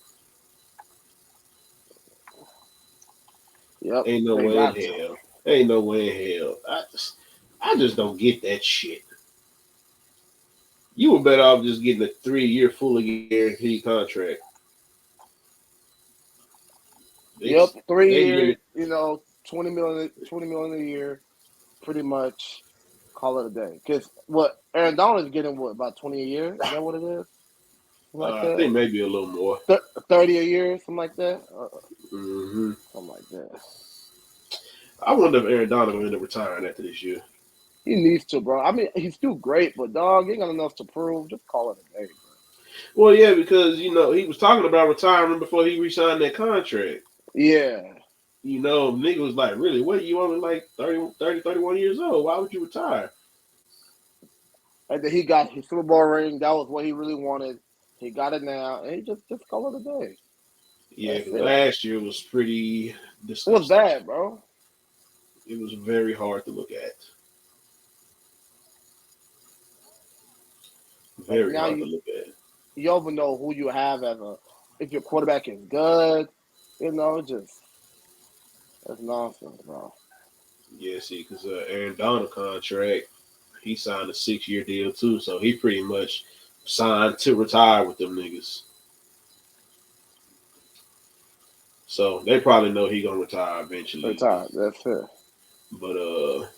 Yep. Ain't no way in hell. Ain't no way in hell. I just don't get that shit. You were better off just getting a 3-year fully guaranteed contract. Yep, 3 years. 20 million a year, pretty much. Call it a day. Because what Aaron Donald is getting, about 20 a year? Is that what it is? I think maybe a little more. 30 a year, something like that. Mm-hmm. Something like that. I wonder if Aaron Donald will end up retiring after this year. He needs to, bro. I mean, he's still great, but dog, he ain't got enough to prove. Just call it a day, bro. Well, yeah, because he was talking about retiring before he re-signed that contract. Yeah. Nigga was like, really? What? You only like 30, 31 years old? Why would you retire? And then he got his Super Bowl ring. That was what he really wanted. He got it now, and he just call it a day. Yeah, because last year was pretty disgusting. What was that, bro? It was very hard to look at. Very hard to look at. You don't even know who you have if your quarterback is good. That's nonsense, bro. Yeah, see, because Aaron Donald contract, he signed a 6-year deal too, so he pretty much signed to retire with them niggas. So they probably know he gonna retire eventually. Retire, that's it. But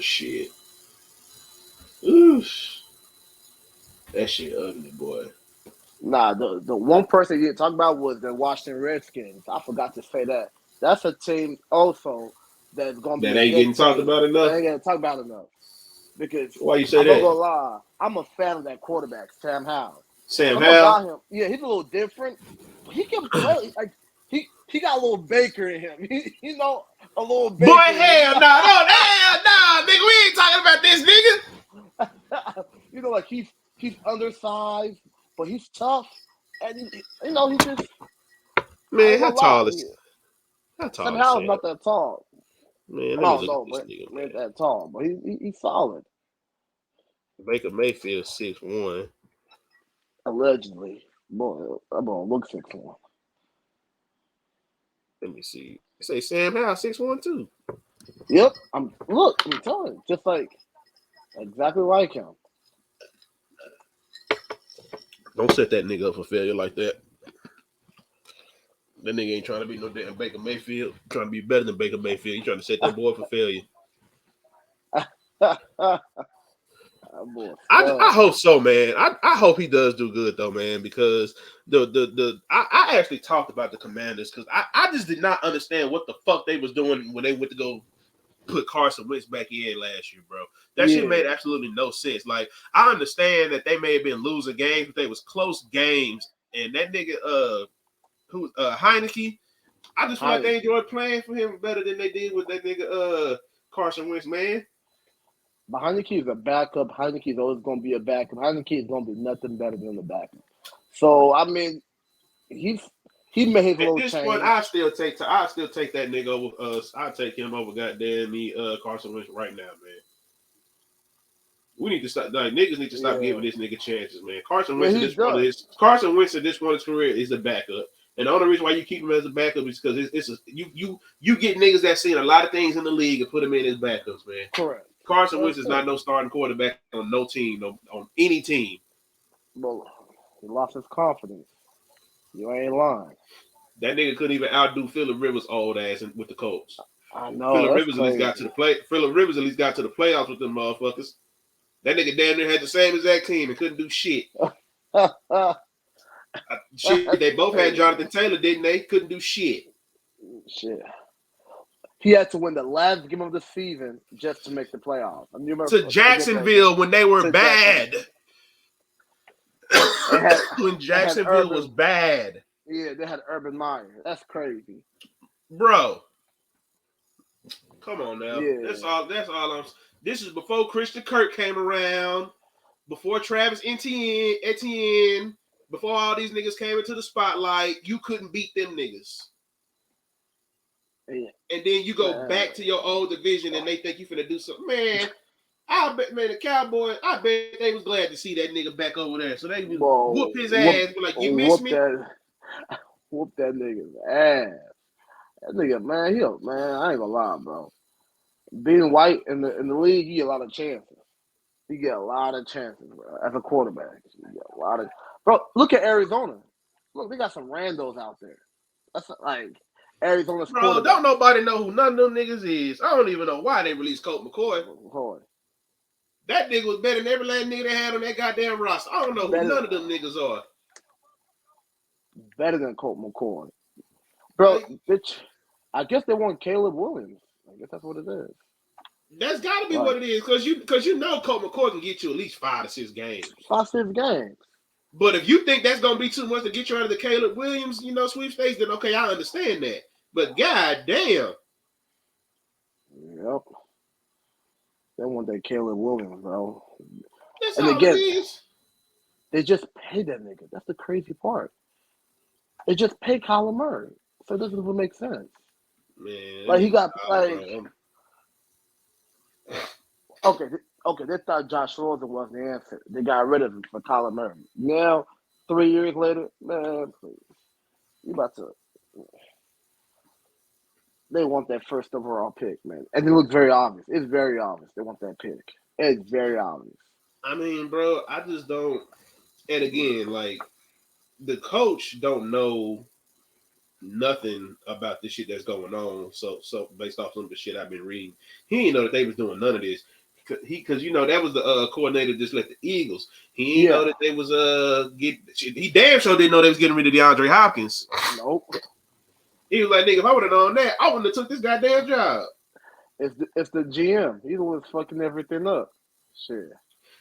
shit. Oof. That shit ugly, boy. Nah, the one person you didn't talk about was the Washington Redskins. I forgot to say that. That's a team also that's gonna be that ain't getting talked about enough. That ain't getting talked about enough. Because why you say I'm that? not gonna lie, I'm a fan of that quarterback, Sam Howell. Sam Howell? Him. Yeah, he's a little different. But he can play like he got a little Baker in him. A little Baker. Boy, hell no, nigga, we ain't talking about this nigga. Like he's undersized, but he's tough, and he just. Man, how tall is Sam Howell's not that tall. Man, I don't know, but not that tall, but he's solid. Baker Mayfield 6'1". Allegedly, boy, I'm gonna look 6'1". Let me see. You say Sam Howell 6'1" too. Yep, I'm telling you, just like exactly like him. Don't set that nigga up for failure like that. That nigga ain't trying to be no damn Baker Mayfield. Trying to be better than Baker Mayfield. He trying to set that boy for failure. I hope so, man. I hope he does do good though, man, because I actually talked about the Commanders because I just did not understand what the fuck they was doing when they went to go put Carson Wentz back in last year, bro. That shit made absolutely no sense. Like, I understand that they may have been losing games, but they was close games. And that nigga, Heineke, I just feel like they enjoyed playing for him better than they did with that nigga, Carson Wentz, man. But Heineke is a backup. Heineke is always going to be a backup. Heineke is going to be nothing better than a backup. So, I mean, he made his little change. At this point, I still take that nigga over. I'll take him over goddamn me, Carson Wentz right now, man. We need to stop. Like, niggas need to stop giving this nigga chances, man. Carson Wentz at this point of his career is a backup, and the only reason why you keep him as a backup is because you get niggas that seen a lot of things in the league and put him in as backups, man. Correct. Carson Wentz is not no starting quarterback on no team, on any team. Well, he lost his confidence. You ain't lying. That nigga couldn't even outdo Phillip Rivers' old ass with the Colts. I know. Phillip Rivers at least got to the playoffs with them motherfuckers. That nigga damn near had the same exact team and couldn't do shit. Shit, they both had Jonathan Taylor, didn't they? Couldn't do shit. Shit. He had to win the last game of the season just to make the playoffs. To Jacksonville when they were bad. When Jacksonville was bad. Yeah, they had Urban Meyer. That's crazy. Bro. Come on now. Yeah. That's all. This is before Christian Kirk came around, before Travis Etienne, before all these niggas came into the spotlight. You couldn't beat them niggas. Yeah. And then you go back to your old division and they think you finna do something. Man, I bet, man, the Cowboys, I bet they was glad to see that nigga back over there. So they whoop his ass. Like, you miss me? Whoop that nigga's ass. That nigga, man, I ain't gonna lie, bro. Being white in the league, you get a lot of chances. You get a lot of chances, bro. As a quarterback, you get a lot of. Bro, look at Arizona. Look, they got some randos out there. That's like Arizona's. Bro, don't nobody know who none of them niggas is. I don't even know why they released Colt McCoy. That nigga was better than every last nigga they had on that goddamn roster. I don't know who none of them niggas are. Better than Colt McCoy. Bro, bitch, I guess they want Caleb Williams. I guess that's what it is. That's got to be what it is, because you know Colt McCoy can get you at least 5 to 6 games. 5 6 games. But if you think that's gonna be too much to get you out of the Caleb Williams, sweepstakes, then okay, I understand that. But goddamn. Yep. They want that Caleb Williams, bro. That's all it is. They just pay that nigga. That's the crazy part. They just pay Kyler Murray. So it doesn't even make sense. Man. Like, he got, Okay, they thought Josh Rosen was the answer. They got rid of him for Kyler Murray. Now, 3 years later, man, please. You about to... They want that first overall pick, man. And it looks very obvious. It's very obvious they want that pick. It's very obvious. I mean, bro, I just don't... And again, like, the coach don't know nothing about this shit that's going on. So based off some of the shit I've been reading, he didn't know that they was doing none of this. Because that was the coordinator just left the Eagles. He didn't know that they was he damn sure didn't know they was getting rid of DeAndre Hopkins. Nope. He was like, nigga, if I would have known that, I wouldn't have took this goddamn job. It's the GM. He's the one fucking everything up. Shit.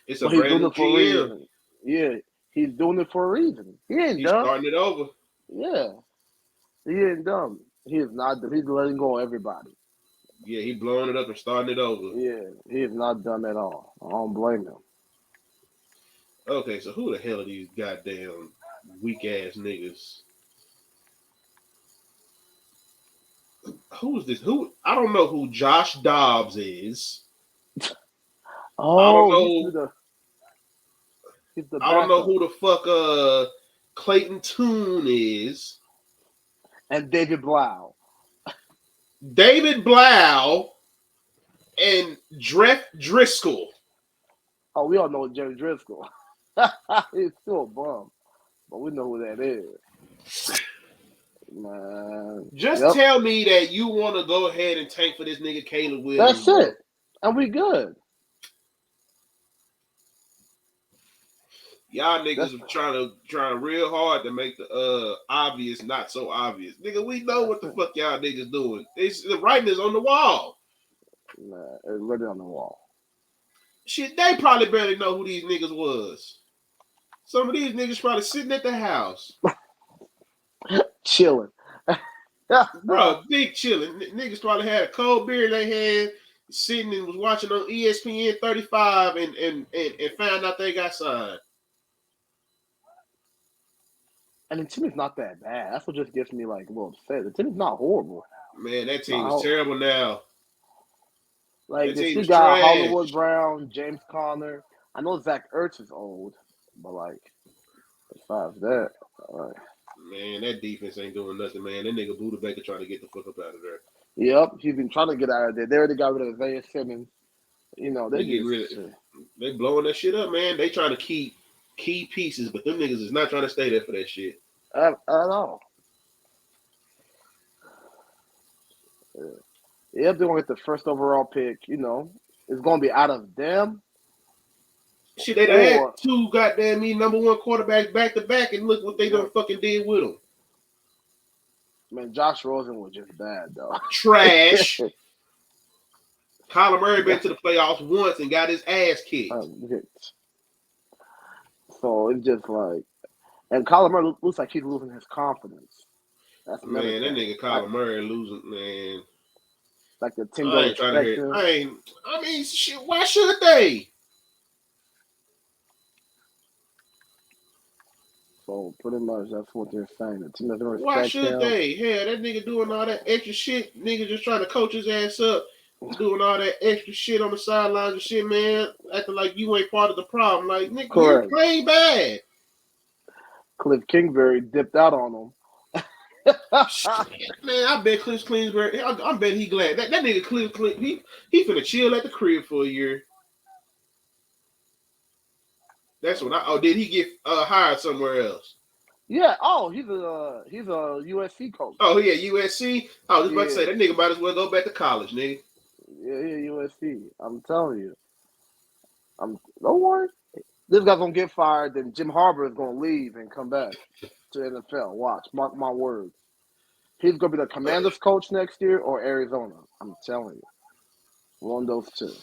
It's a brand new GM. Yeah, he's doing it for a reason. He's starting it over. Yeah. He ain't dumb. He is not. He's letting go of everybody. Yeah, he blowing it up and starting it over. Yeah, he is not dumb at all. I don't blame him. Okay, so who the hell are these goddamn weak ass niggas? Who's this? I don't know who Josh Dobbs is. Oh, I don't know who the fuck Clayton Tune is. And David Blau. David Blau and Jeff Driscoll. Oh, we all know Jerry Driscoll. He's still a bum, but we know who that is. Man. Just tell me that you want to go ahead and tank for this nigga Caleb Williams. That's it. And we good. Y'all niggas are trying real hard to make the obvious not so obvious. Nigga, we know what the fuck y'all niggas doing. The writing is on the wall. Nah, it's written on the wall. Shit, they probably barely know who these niggas was. Some of these niggas probably sitting at the house. Chilling. Bro, big chilling. Niggas probably had a cold beer in their hand, sitting and was watching on ESPN 35 and found out they got signed. And the team is not that bad. That's what just gets me like a little upset. The team is not horrible. Man, that team is terrible now. Like, they still got Hollywood Brown, James Conner. I know Zach Ertz is old, but like, besides that, man, that defense ain't doing nothing, man. That nigga Buda Baker trying to get the fuck up out of there. Yep, he's been trying to get out of there. They already got rid of Isaiah Simmons. You know, they blowing that shit up, man. They trying to keep key pieces, but them niggas is not trying to stay there for that shit. At all. If they want to get the first overall pick, you know, it's going to be out of them. Shit, they done had two goddamn number one quarterbacks back to back, and look what they done fucking did with them. Man, Josh Rosen was just bad, though. Trash. Kyler Murray been to the playoffs once and got his ass kicked. So it's just like, and Kyler Murray looks like he's losing his confidence. That's man, that nigga Kyler Murray losing, man. Like the team don't expect him. I mean, shit. Why should they? So pretty much that's what they're saying. The team doesn't respect him. Why should they? Hell, that nigga doing all that extra shit. Nigga just trying to coach his ass up, doing all that extra shit on the sidelines and shit, man. Acting like you ain't part of the problem. Like, nigga, you play bad. Cliff Kingsbury dipped out on him. Man, I bet Cliff Kingsbury. I bet he glad that nigga Cliff he finna chill at the crib for a year. That's what did he get hired somewhere else? Yeah. Oh, he's a USC coach. Oh yeah, USC. I was about to say that nigga might as well go back to college, nigga. Yeah, USC. I'm telling you. Don't worry. This guy's gonna get fired, then Jim Harbaugh is gonna leave and come back to the NFL. Watch, mark my words. He's gonna be the Commanders coach next year or Arizona. I'm telling you, one of those two.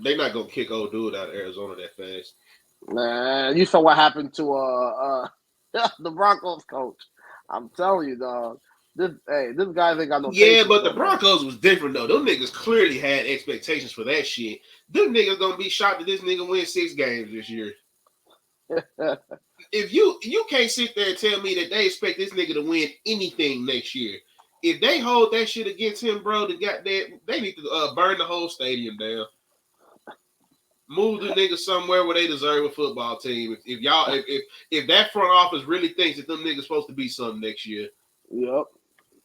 They not gonna kick old dude out of Arizona that fast. Man, you saw what happened to the Broncos coach. I'm telling you, dog. This guy ain't got no. Yeah, but the Broncos was different though. Those niggas clearly had expectations for that shit. Them niggas gonna be shocked that this nigga win 6 games this year. If you can't sit there and tell me that they expect this nigga to win anything next year. If they hold that shit against him, bro, they need to burn the whole stadium down. Move the niggas somewhere where they deserve a football team. If that front office really thinks that them niggas supposed to be something next year. Yep.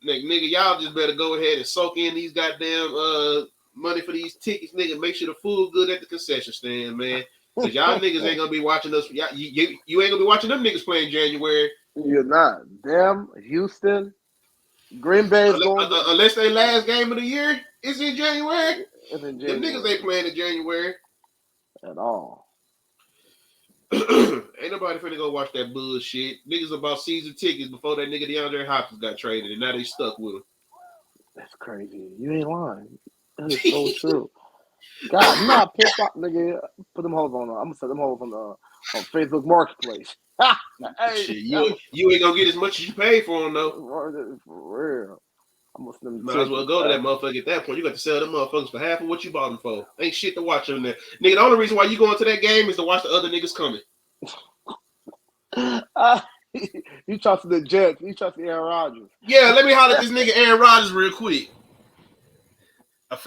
Nigga, y'all just better go ahead and soak in these goddamn money for these tickets, nigga. Make sure the food good at the concession stand, man. Because y'all niggas ain't gonna be watching us. You ain't gonna be watching them niggas play in January. You're not. Them, Houston, Green Bay's going unless their last game of the year is in January. Them niggas ain't playing in January at all. Ain't nobody finna go watch that bullshit. Niggas about season tickets before that nigga DeAndre Hopkins got traded, and now they stuck with him. That's crazy. You ain't lying. That is so true. God, I'm not pissed off, nigga. Put them hoes on. I'm gonna set them hoes on Facebook Marketplace. Hey, shit, you ain't gonna get as much as you paid for them though. For real. Might as well go to that motherfucker at that point. You got to sell them motherfuckers for half of what you bought them for. Ain't shit to watch on there. Nigga, the only reason why you going to that game is to watch the other niggas coming. You trust the Jets. You trust Aaron Rodgers. Yeah, let me holler at this nigga Aaron Rodgers real quick. A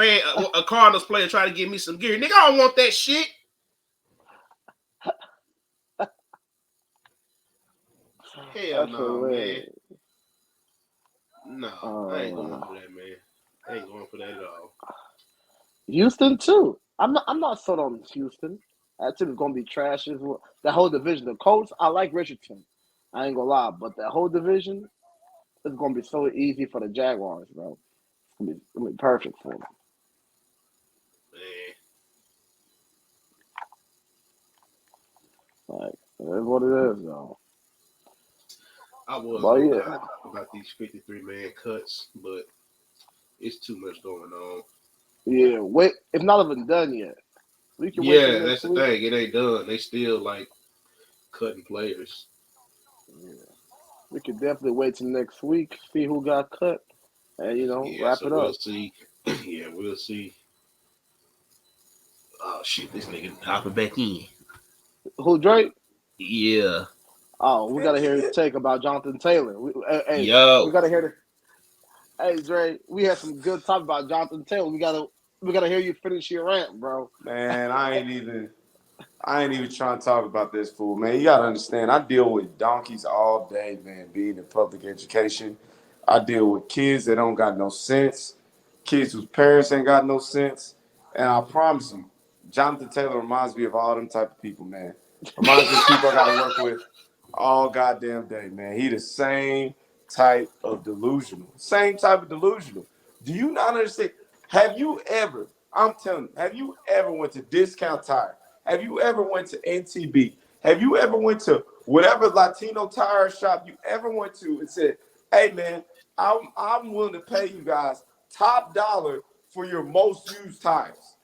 Cardinals player try to give me some gear. Nigga, I don't want that shit. Hell no, man. No, I ain't going for that, man. I ain't going for that at all. Houston too. I'm not sold on Houston. That team is gonna be trash as well. That whole division. The Colts, I like Richardson. I ain't gonna lie, but that whole division is gonna be so easy for the Jaguars, bro. It's gonna be perfect for them. Like that's what it is, though. I was But gonna yeah, talk about these 53-man cuts, but it's too much going on. yeah. Wait, it's not even done yet. We can wait till Yeah, that's next the week. thing. It ain't done. They still like cutting players. Yeah, we can definitely wait till next week, see who got cut, and Yeah, wrap so it we'll up. see. Yeah, we'll see. Oh shit, this nigga hopping back in. Who Drake? Yeah. Oh, we gotta hear his take about Jonathan Taylor. Hey, we Yo. gotta hear the. Hey, Dre, we had some good talk about Jonathan Taylor. We gotta hear you finish your rant, bro. Man, I ain't even trying to talk about this fool, man. You gotta understand, I deal with donkeys all day, man, being in public education. I deal with kids that don't got no sense, kids whose parents ain't got no sense. And I promise you, Jonathan Taylor reminds me of all them type of people, man. Reminds me of people I gotta work with all goddamn day, man. He the same type of delusional. Same type of delusional. Do you not understand? Have you ever, I'm telling you, have you ever went to Discount Tire? Have you ever went to NTB? Have you ever went to whatever Latino tire shop you ever went to and said, hey man, I'm willing to pay you guys top dollar for your most used tires.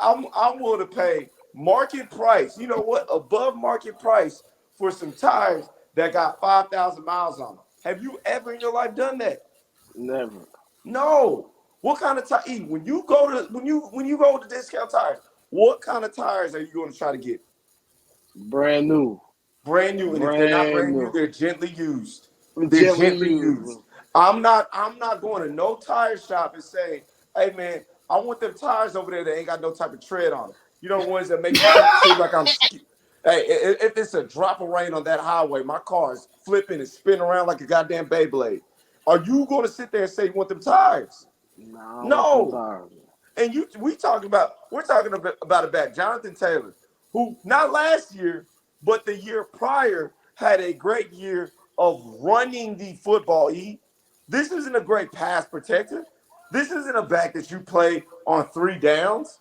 I'm willing to pay market price. You know what? Above market price for some tires that got 5,000 miles on them. Have you ever in your life done that? Never. No. What kind of tire? When you go to when you go to Discount Tires, what kind of tires are you going to try to get? Brand new. Brand new, and if they're not Brand brand new, new. they're gently used. They're Gently gently used, used. bro. I'm not going to no tire shop and saying, hey man, I want them tires over there that ain't got no type of tread on them. You know, ones that make me seem like I'm hey, if it's a drop of rain on that highway, my car is flipping and spinning around like a goddamn Beyblade. Are you going to sit there and say you want them tires? Nah, I want them No. tires. And we're talking about a back, Jonathan Taylor, who not last year, but the year prior had a great year of running the football. This isn't a great pass protector. This isn't a back that you play on 3 downs.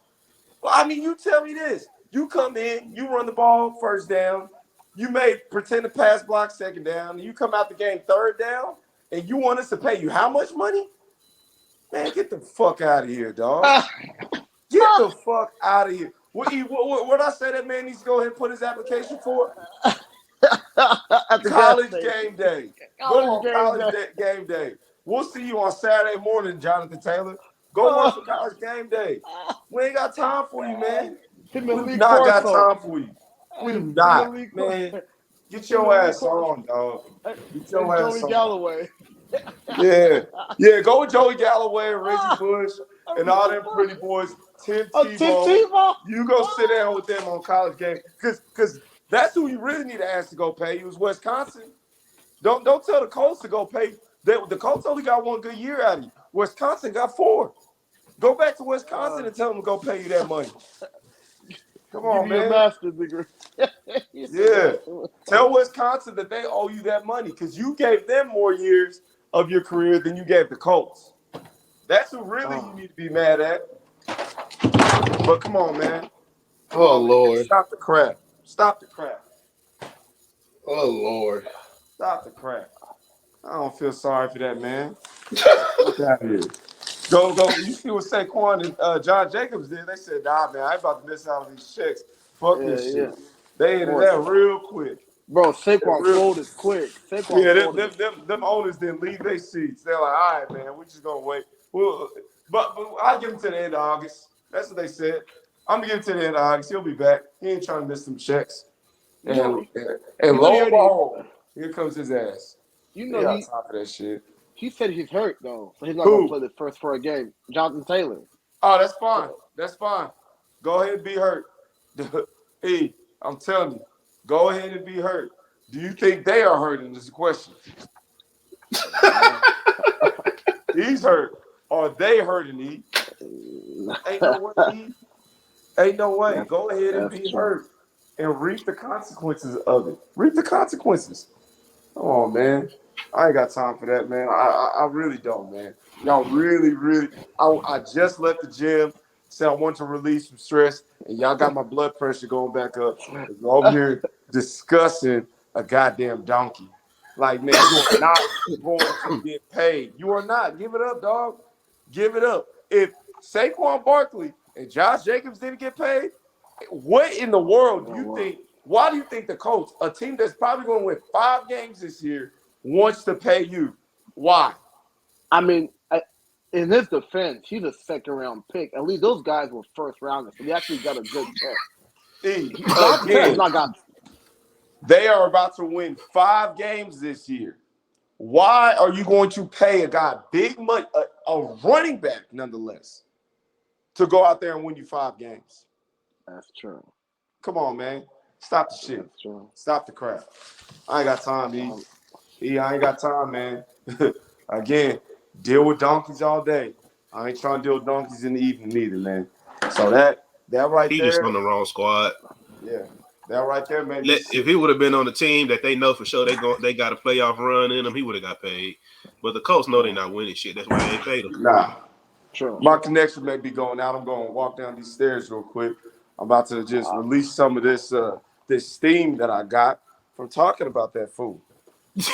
Well, I mean, you tell me this. You come in, you run the ball first down, you may pretend to pass block second down, and you come out the game third down, and you want us to pay you how much money? Man, get the fuck out of here, dog. Get the fuck out of here. What I say that man needs to go ahead and put his application for? At the gas College station. game day. Go College on game day. game day. We'll see you on Saturday morning, Jonathan Taylor. Go work for college game day. We ain't got time for you, man. Him We and do Lee not got Corso. time for you. We Hey, do him and not, Lee, man. Get him your and Lee ass Corso. on, dog. Get And your ass Joey on. Galloway. Yeah. Yeah, go with Joey Galloway and Reggie Bush and all them pretty boys. Tim Oh, Tim Tebow. Tebow. You go sit down with them on college game. Because that's who you really need to ask to go pay. You was Wisconsin. Don't tell the Colts to go pay. The Colts only got one good year out of you. Wisconsin got 4. Go back to Wisconsin and tell them to go pay you that money. Come Give on, you a man. master's degree. You said Yeah. that. Tell Wisconsin that they owe you that money because you gave them more years of your career than you gave the Colts. That's who really you need to be mad at. But come on, man. Come Oh on, man. Lord. Stop the crap. Stop the crap. Oh Lord. Stop the crap. I don't feel sorry for that, man. Look out here. Go. You see what Saquon and John Jacobs did? They said, nah, man, I ain't about to miss out on these checks. Fuck this Yeah. shit. They ended Boy, that real quick. bro, Saquon Real, folded quick. Saquon yeah, folded. them owners didn't leave their seats. They're like, all right, man, we're just gonna wait. Well, but I'll give him to the end of August. That's what they said. I'm gonna give him to the end of August. He'll be back. He ain't trying to miss some checks. You And know, and you know he lo and already. behold, here comes his ass. You He know got time for that shit. he said he's hurt though, so he's not gonna Who? play the first 4 game. Jonathan Taylor. Oh, that's fine. That's fine. Go ahead and be hurt. Hey, I'm telling you, go ahead and be hurt. Do you think they are hurting? Is the question. He's hurt. Are they hurting? Ain't no way. Ain't no way. Go ahead and That's be true. hurt and reap the consequences of it. Reap the consequences. Come on, man. I ain't got time for that, man. I really don't, man. Y'all really. I just left the gym. Said I want to release some stress, and y'all got my blood pressure going back up. I'm here. discussing a goddamn donkey. Like, man, you are not going to get paid. You are not. Give it up, dog. Give it up. If Saquon Barkley and Josh Jacobs didn't get paid, what in the world do you think? Why do you think the Colts, a team that's probably going to win 5 games this year, wants to pay you? Why? I mean, in his defense, he's a second-round pick. At least those guys were first-rounders, so he actually got a good check. Again, they are about to win 5 games this year. Why are you going to pay a guy big money, a running back nonetheless, to go out there and win you 5 games? That's true. Come on, man. Stop the shit. That's true. Stop the crap. I ain't got time, I ain't got time, man. Again, deal with donkeys all day. I ain't trying to deal with donkeys in the evening either, man. So that right he there. just on the wrong squad. Yeah, that right there, man. If he would have been on the team that they know for sure they got a playoff run in them, he would have got paid. But the Colts know they're not winning shit. That's why they ain't paid him. Nah. True. My connection may be going out. I'm going to walk down these stairs real quick. I'm about to just release some of this steam that I got from talking about that food. This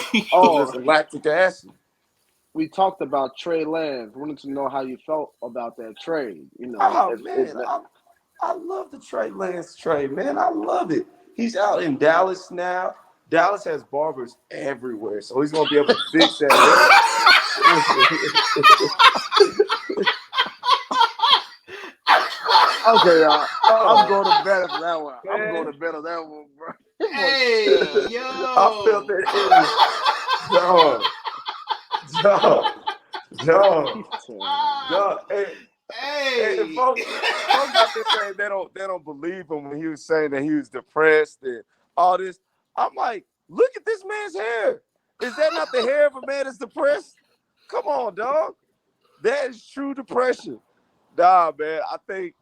lactic acid. We talked about Trey Lance. Wanted to know how you felt about that trade. You know, I love the Trey Lance trade, man. I love it. He's out in Dallas now. Dallas has barbers everywhere, so he's gonna be able to fix that. Okay, y'all. I'm going to bed on that one. I'm going to bed on that one, bro. Hey, yo. I felt that. Dog. Hey, folks out there saying they don't believe him when he was saying that he was depressed and all this. I'm like, look at this man's hair. Is that not the hair of a man that's depressed? Come on, dog. That is true depression. Nah, man. I think,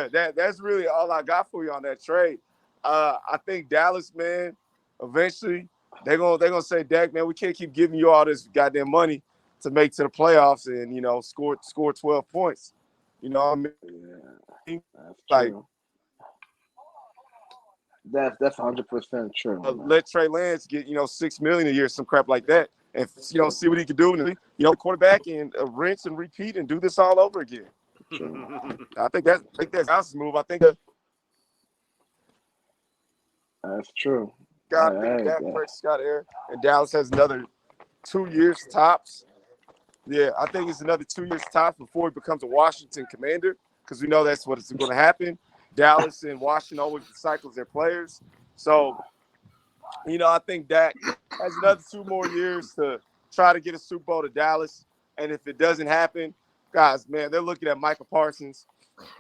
that's really all I got for you on that trade. I think Dallas, man, eventually they're gonna say, Dak, man, we can't keep giving you all this goddamn money to make to the playoffs and score 12 points. You know what I mean? Yeah, that's true. That's 100% true. Let Trey Lance get $6 million a year, some crap like that, and see what he can do. And quarterback and rinse and repeat and do this all over again. True. I think that's Dallas' move. I think that's true. Dak Prescott there, and Dallas has another 2 years tops. Yeah, I think it's another 2 years tops before he becomes a Washington Commander, because we know that's what's going to happen. Dallas and Washington always recycles their players. So, I think Dak has another 2 more years to try to get a Super Bowl to Dallas. And if it doesn't happen, guys, man, they're looking at Micah Parsons.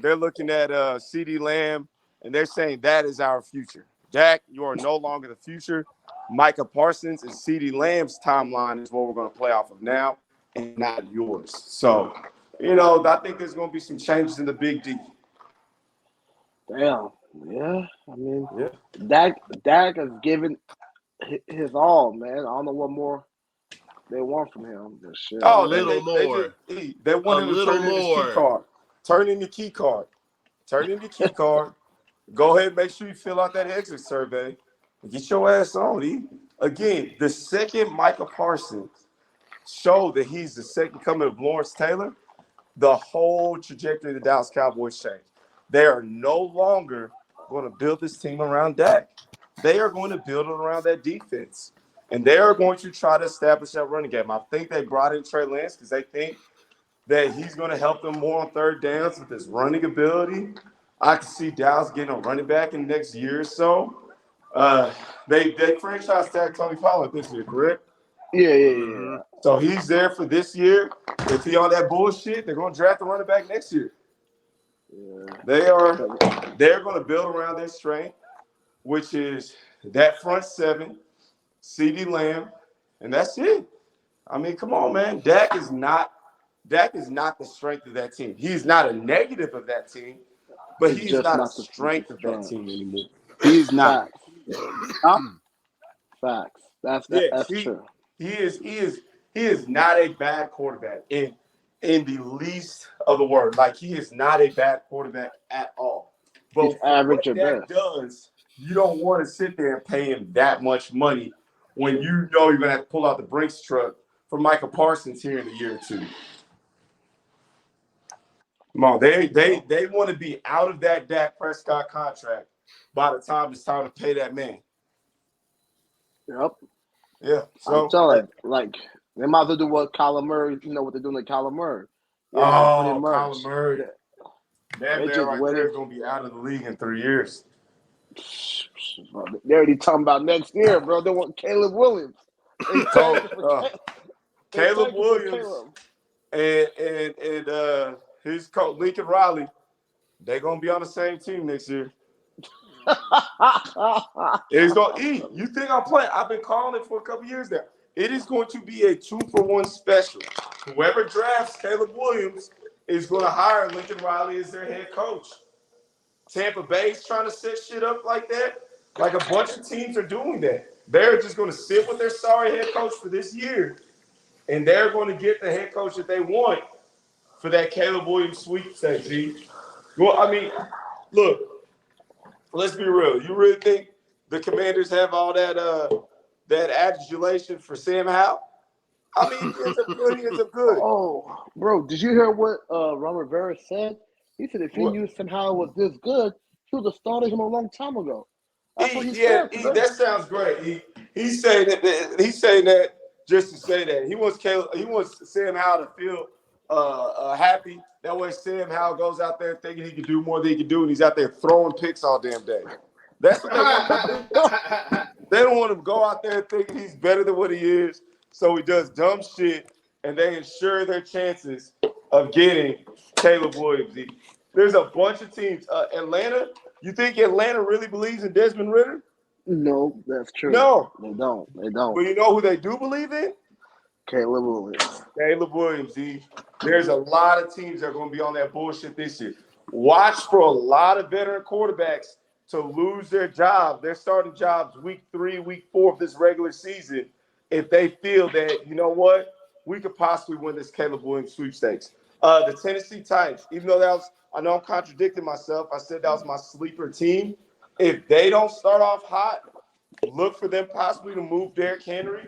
They're looking at CeeDee Lamb, and they're saying that is our future. Dak, you are no longer the future. Micah Parsons and CeeDee Lamb's timeline is what we're going to play off of now, and not yours. So, I think there's going to be some changes in the Big D. Damn. Yeah. I mean, Dak has given his all, man. I don't know what more they want from him. Shit. Oh, a little more. They want him to turn in his key card. Turn in your key card. Turn in your key card. Go ahead and make sure you fill out that exit survey. Get your ass on, E. Again, the second Micah Parsons showed that he's the second coming of Lawrence Taylor, the whole trajectory of the Dallas Cowboys changed. They are no longer going to build this team around Dak. They are going to build it around that defense. And they are going to try to establish that running game. I think they brought in Trey Lance because they think that he's going to help them more on third downs with his running ability. I can see Dallas getting a running back in the next year or so. They franchise tag Tony Pollard this year, correct? Yeah. So he's there for this year. If he on that bullshit, they're going to draft a running back next year. Yeah. They're going to build around their strength, which is that front seven, CeeDee Lamb, and that's it. I mean, come on, man. Dak is not the strength of that team. He's not a negative of that team, but he's not a strength of that team anymore. He's not. Facts. That's true. He is not a bad quarterback in the least of the word. Like, he is not a bad quarterback at all. But he's average at best. you don't want to sit there and pay him that much money when you know you're gonna have to pull out the Brinks truck for Michael Parsons here in a year or two. Come on, they want to be out of that Dak Prescott contract by the time it's time to pay that man. Yep. Yeah, I'm so telling you, like they might as well do what Kyler Murray, what they're doing to Kyler Murray. Yeah, pretty much. Kyler Murray, that They man just right went there in. is gonna be out of the league in 3 years. They're already talking about next year, bro. They want Caleb Williams. They tanking for Caleb Williams and his coach Lincoln Riley, they're gonna be on the same team next year. It's gonna eat. You think I'm playing? I've been calling it for a couple years now. It is going to be a 2-for-1 special. Whoever drafts Caleb Williams is going to hire Lincoln Riley as their head coach. Tampa Bay's trying to set shit up like that. Like a bunch of teams are doing that. They're just going to sit with their sorry head coach for this year, and they're going to get the head coach that they want for that Caleb Williams sweepstakes. Well, I mean, look, let's be real. You really think the Commanders have all that adulation for Sam Howell? I mean, he ends up good. He ends up good. Oh, bro, did you hear what Ron Rivera said? He said if he knew somehow was this good, he would have started him a long time ago. That's what he said. That sounds great. He's saying that just to say that he wants Sam Howell to feel happy. That way, Sam Howell goes out there thinking he can do more than he can do, and he's out there throwing picks all damn day. That's what they want him to do. They don't want him to go out there thinking he's better than what he is, so he does dumb shit, and they ensure their chances of getting Caleb Williams. There's a bunch of teams. Atlanta, you think Atlanta really believes in Desmond Ridder? No, that's true. No. They don't. They don't. But you know who they do believe in? Caleb Williams. Caleb Williams, There's a lot of teams that are going to be on that bullshit this year. Watch for a lot of veteran quarterbacks to lose their job, their starting jobs week 3, week 4 of this regular season if they feel that, you know what, we could possibly win this Caleb Williams sweepstakes. The Tennessee Titans, even though I know I'm contradicting myself. I said that was my sleeper team. If they don't start off hot, look for them possibly to move Derrick Henry,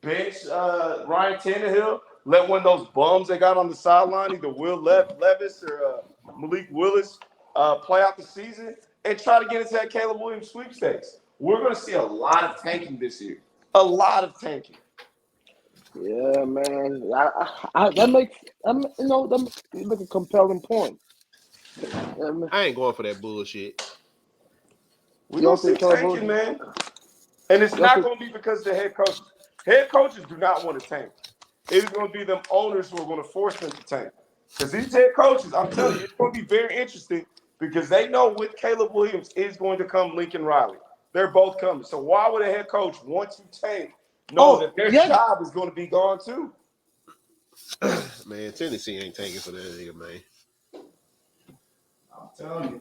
bench Ryan Tannehill, let one of those bums they got on the sideline, either Will Levis or Malik Willis, play out the season and try to get into that Caleb Williams sweepstakes. We're going to see a lot of tanking this year. A lot of tanking. Yeah, man. That makes a compelling point. I ain't going for that bullshit. We don't see tanking, man. And it's not going to be because the head coach. Head coaches do not want to tank. It is going to be them owners who are going to force them to tank. Because these head coaches, I'm telling you, it's going to be very interesting because they know with Caleb Williams is going to come Lincoln Riley. They're both coming. So why would a head coach want to tank knowing that their job is going to be gone too? Man, Tennessee ain't tanking for that nigga, man. I'm telling you.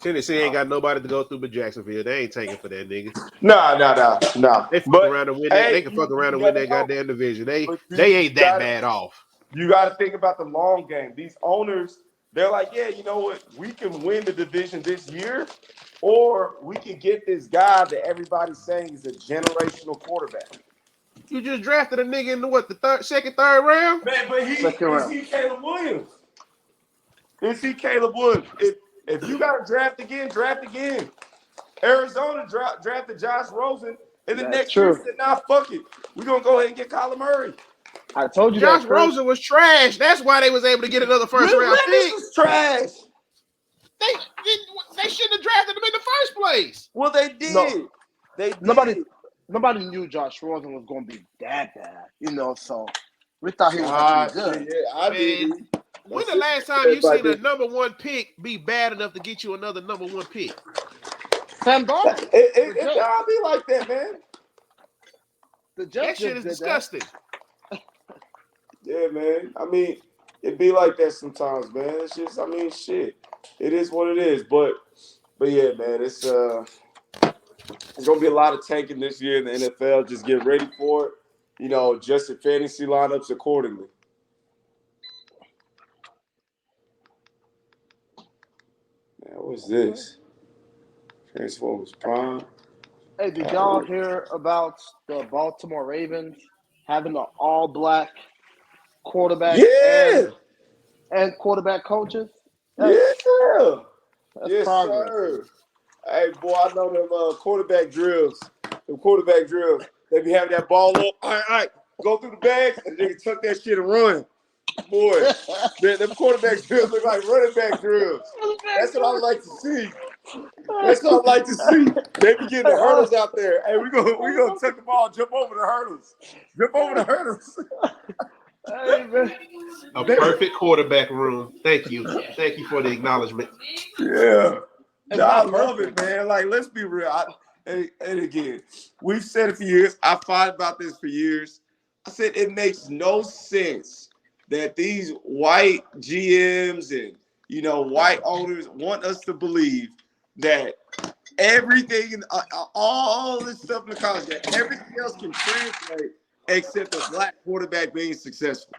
Tennessee ain't got nobody to go through but Jacksonville. They ain't tanking for that nigga. No. They fuck around and win that. They can fuck around and win that goddamn division. They ain't that bad off. You got to think about the long game. These owners, they're like, yeah, you know what? We can win the division this year, or we can get this guy that everybody's saying is a generational quarterback. You just drafted a nigga in the second, third round? Man, but is he Caleb Williams? Is he Caleb Williams? If you got to draft again, draft again. Arizona drafted Josh Rosen, and the next year said, nah, fuck it. We're going to go ahead and get Kyler Murray. I told you Josh Rosen was trash. That's why they was able to get another first-round pick. This was trash. They shouldn't have drafted him in the first place. Well, they did. No, they did. Nobody knew Josh Rosen was going to be that bad, so we thought he was going to be good. Yeah, I did. When the last time you seen a number 1 pick be bad enough to get you another number 1 pick? Sam Darnold. It gotta be like that, man. That shit is disgusting. Yeah, man. I mean, it be like that sometimes, man. It's just, I mean, shit. It is what it is. But yeah, man, it's gonna be a lot of tanking this year in the NFL. Just get ready for it. Adjust your fantasy lineups accordingly. Man, what's this? That's what was prime. Hey, did y'all hear about the Baltimore Ravens having an all-black quarterback Yeah, and quarterback coaches? That's yeah, that's yes, progress. sir. Hey, boy, I know them quarterback drills. Them quarterback drills. They be having that ball up. All right, go through the bags, and they can tuck that shit and run. Boy, them quarterback drills look like running back drills. That's what I like to see. That's what I like to see. They be getting the hurdles out there. Hey, we gonna tuck the ball, jump over the hurdles. Jump over the hurdles. Hey, man. A perfect quarterback room. Thank you for the acknowledgement. Yeah. It's No, I not love perfect. it, man. Like, let's be real. And again, we've said it for years. I fought about this for years. I said it makes no sense that these white GMs and white owners want us to believe that everything, all this stuff in the college, that everything else can translate except a black quarterback being successful.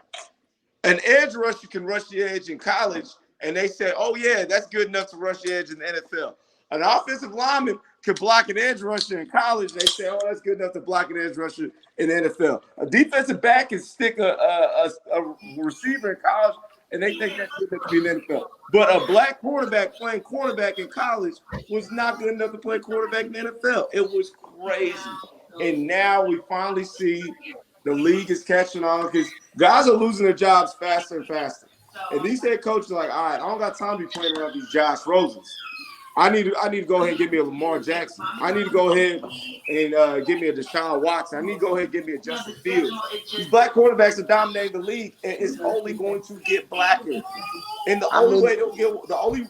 An edge rusher can rush the edge in college, and they say, oh, yeah, that's good enough to rush the edge in the NFL. An offensive lineman could block an edge rusher in college. They say, oh, that's good enough to block an edge rusher in the NFL. A defensive back can stick a receiver in college, and they think that's good enough to be in the NFL. But a black quarterback playing quarterback in college was not good enough to play quarterback in the NFL. It was crazy. And now we finally see the league is catching on because guys are losing their jobs faster and faster. And these head coaches are like, all right, I don't got time to be playing around these Josh Rosens. I need to go ahead and give me a Lamar Jackson. I need to go ahead and give me a Deshaun Watson. I need to go ahead and give me a Justin Fields. These black quarterbacks are dominating the league, and it's only going to get blacker. And the only way they'll get the only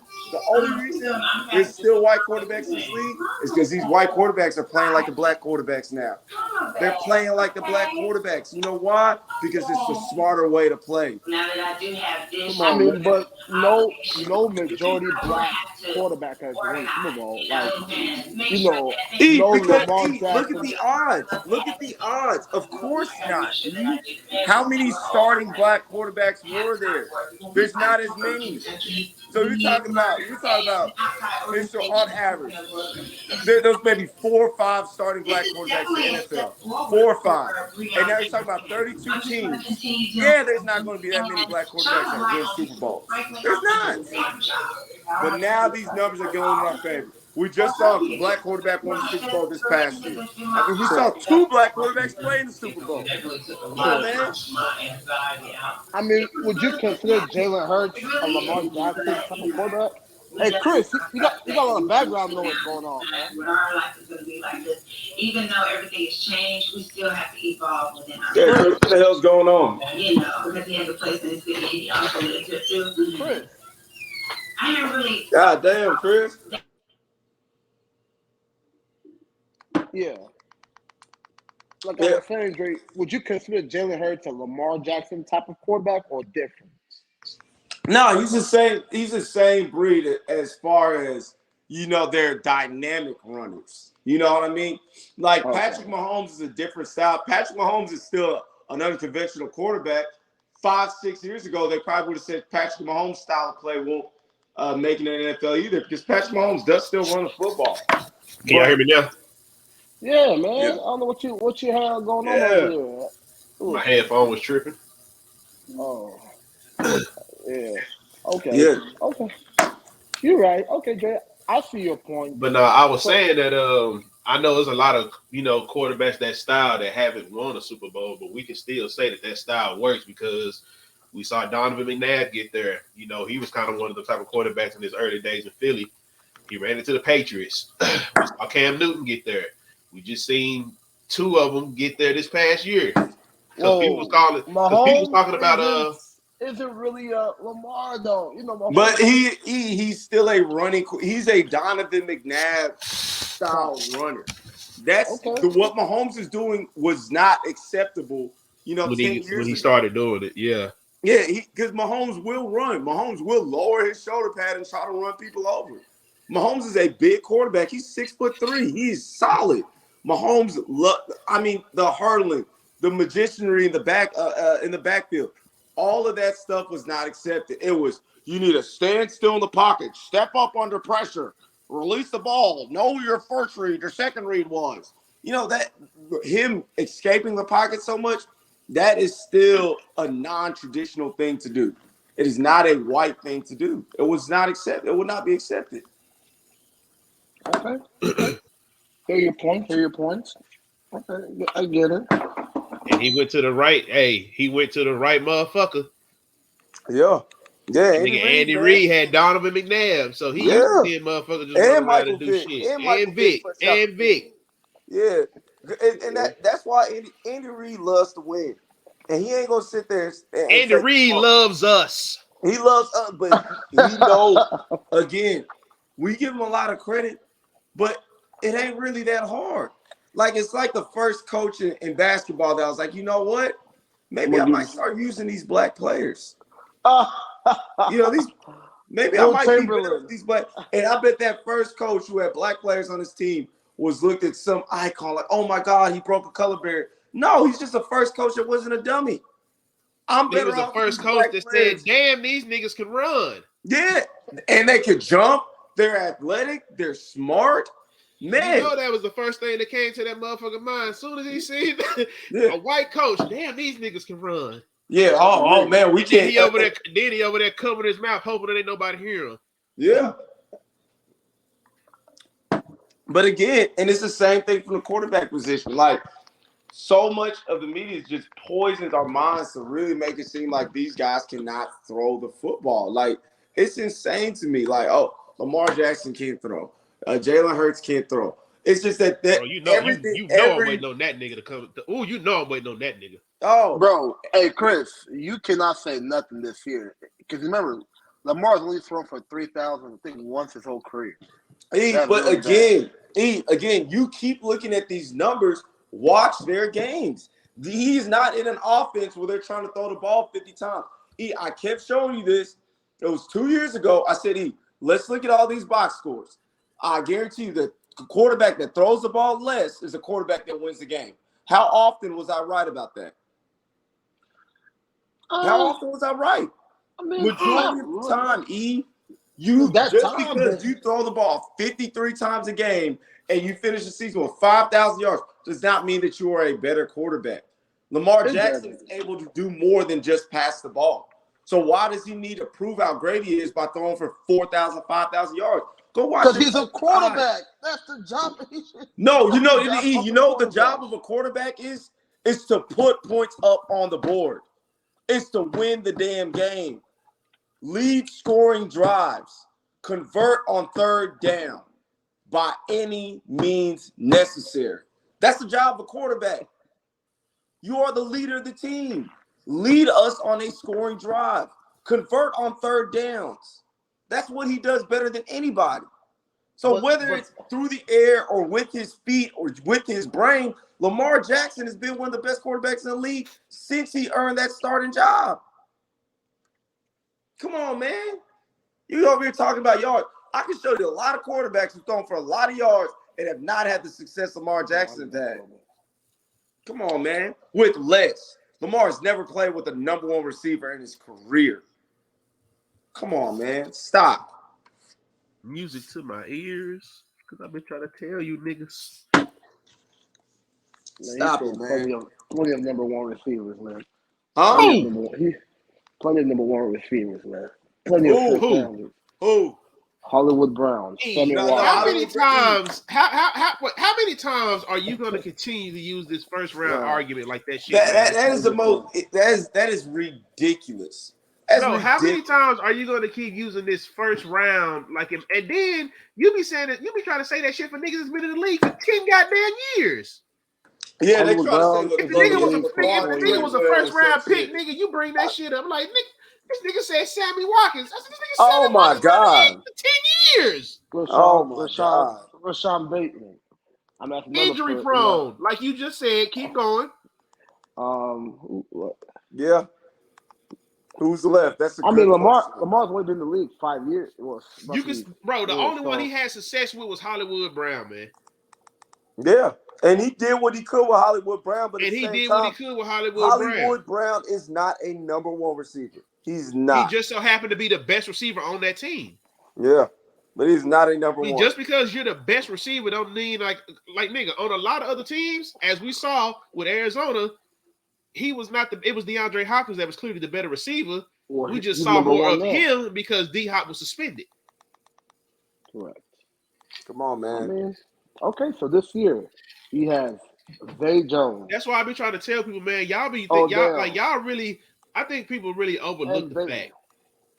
reason there's still white quarterbacks in this league is because these white quarterbacks are playing like the black quarterbacks now. They're playing like the black quarterbacks. You know why? Because it's the smarter way to play. Now that I do have this, I mean, but no majority black quarterback has won Super Bowl. Like, no Lamar Jackson. Look at the odds. Look at the odds. Of course not. How many starting black quarterbacks were there? There's not as many. So you're talking about Mr. On average. There's maybe 4 or 5 starting black quarterbacks in the NFL. 4 or 5. And now you're talking about 32 teams. Yeah, there's not going to be that many black quarterbacks that win Super Bowls. There's not. But now these numbers are going in our favor. We just saw a black quarterback win the Super Bowl this past year. I mean, we saw 2 black quarterbacks play in the Super Bowl. Come on, man. I mean, would you consider Jalen Hurts a Lamar Jackson type of quarterback? Hey, Chris, you got a lot of background noise going on, man. What our life is going to be like this. Even though everything has changed, we still have to evolve within our Yeah, Chris, what the hell's going on? Because he has a place in the city, he also lives here too. Chris. I haven't really. God damn, Chris. Yeah. Like I was saying, Drake, would you consider Jalen Hurts a Lamar Jackson type of quarterback or different? No, he's the same. He's the same breed as far as they're dynamic runners. You know what I mean? Like Patrick Mahomes is a different style. Patrick Mahomes is still an unconventional quarterback. 5-6 years ago, they probably would have said Patrick Mahomes' style of play won't make it in the NFL either because Patrick Mahomes does still run the football. Can y'all hear me now? Yeah, man. Yeah. I don't know what you have going on over here. My headphone was tripping. Oh. Yeah. Okay. Yeah. Okay. You're right. Okay, Jay. I see your point. But I was saying that I know there's a lot of quarterbacks that style that haven't won a Super Bowl, but we can still say that style works because we saw Donovan McNabb get there. He was kind of one of the type of quarterbacks in his early days in Philly. He ran into the Patriots. We saw Cam Newton get there. We just seen 2 of them get there this past year. So people was talking about isn't really Lamar though, Mahomes. But he's still a running. He's a Donovan McNabb style runner. That's what Mahomes is doing was not acceptable. 10 years when he ago. started doing it, yeah. Yeah, because Mahomes will run. Mahomes will lower his shoulder pad and try to run people over. Mahomes is a big quarterback. He's 6'3". He's solid. Mahomes, the hurdling, the magicianry in the backfield, all of that stuff was not accepted. It was you need to stand still in the pocket, step up under pressure, Release the ball. Know who your first read, your second read was. You know, that him escaping the pocket so much, that is still a non-traditional thing to do. It is not a white thing to do. It was not accepted. It would not be accepted. Okay. Hear your points. Okay, I get it. And he went to the right. Hey, he went to the right motherfucker. Yeah. Yeah, Andy Reid had Donovan McNabb, so he used to seeing motherfuckers just run around and do shit. And Vic. Yeah. And that's why Andy Reid loves to win. And he ain't gonna sit there and Andy Reid loves us. He loves us, but he knows, again, we give him a lot of credit, but it ain't really that hard. Like, it's like the first coach in basketball that I was like, you know what? Maybe I might start using these black players. You know, maybe I might be better with these black. And I bet that first coach who had black players on his team was looked at some icon like, oh my God, he broke a color barrier. No, he's just the first coach that wasn't a dummy. I'm better. He was the first coach that said, damn, these niggas can run. Yeah, and they can jump. They're athletic. They're smart. Man, you know that was the first thing that came to that motherfucking mind. As soon as he seen a white coach, damn, these niggas can run. Yeah. Oh man, we can't. He over there covering his mouth, hoping that ain't nobody hear him. Yeah. But again, and it's the same thing from the quarterback position. Like, so much of the media just poisons our minds to really make it seem like these guys cannot throw the football. Like, it's insane to me. Like, oh, Lamar Jackson can't throw. Jalen Hurts can't throw. It's just that bro, I'm waiting on that nigga to come. I'm waiting on that nigga. Oh, bro, hey Chris, you cannot say nothing this year because remember, Lamar's only thrown for 3,000, I think, once his whole career. But again, you keep looking at these numbers. Watch their games. He's not in an offense where they're trying to throw the ball 50 times. I kept showing you this. It was 2 years ago. I said, let's look at all these box scores. I guarantee you that the quarterback that throws the ball less is a quarterback that wins the game. How often was I right about that? How often was I right? Majority of the time, because you throw the ball 53 times a game and you finish the season with 5,000 yards does not mean that you are a better quarterback. Lamar Jackson is able to do more than just pass the ball. So why does he need to prove how great he is by throwing for 4,000, 5,000 yards? Go watch. Because he's a quarterback. That's the job. No, the job of a quarterback is to put points up on the board. It's to win the damn game. Lead scoring drives. Convert on third down by any means necessary. That's the job of a quarterback. You are the leader of the team. Lead us on a scoring drive. Convert on third downs. That's what he does better than anybody. So whether it's through the air or with his feet or with his brain, Lamar Jackson has been one of the best quarterbacks in the league since he earned that starting job. Come on, man. You over here talking about yards. I can show you a lot of quarterbacks who've thrown for a lot of yards and have not had the success Lamar Jackson had. Come on, man. With less. Lamar's never played with the number one receiver in his career. Come on, man. Stop. Music to my ears, because I've been trying to tell you niggas. Stop it, man. Plenty of number one receivers, man. Huh? Plenty of number one receivers, man. Plenty of first rounders. Who? Hollywood Brown. How many times are you going to continue to use this first round argument like that shit? That is the most. That is ridiculous. How many times are you going to keep using this first round? And then you be saying that you be trying to say that shit for niggas that's been in the league for 10 goddamn years. Yeah, they try to say if the nigga was a first round pick, nigga, you bring that shit up. Like, this nigga said Sammy Watkins. I said, this nigga oh my God, for 10 years. Rashawn Bateman. Injury prone, like you just said. Keep going. Yeah. Who's left? That's Lamar's only been in the league 5 years. The only one he had success with was Hollywood Brown, man. Yeah, and he did what he could with Hollywood Brown, but Hollywood Brown is not a number one receiver. He's not. He just so happened to be the best receiver on that team. Yeah. but he's not a number I mean, one. just because you're the best receiver don't mean like nigga, on a lot of other teams, as we saw with Arizona, he was not it was DeAndre Hopkins that was clearly the better receiver. Well, We just he's saw number more one of now. him because D-Hop was suspended. Correct. Come on, I man. mean, okay, so this year he has Zay Jones. That's why I be trying to tell people, man, y'all really. I think people really overlook the fact.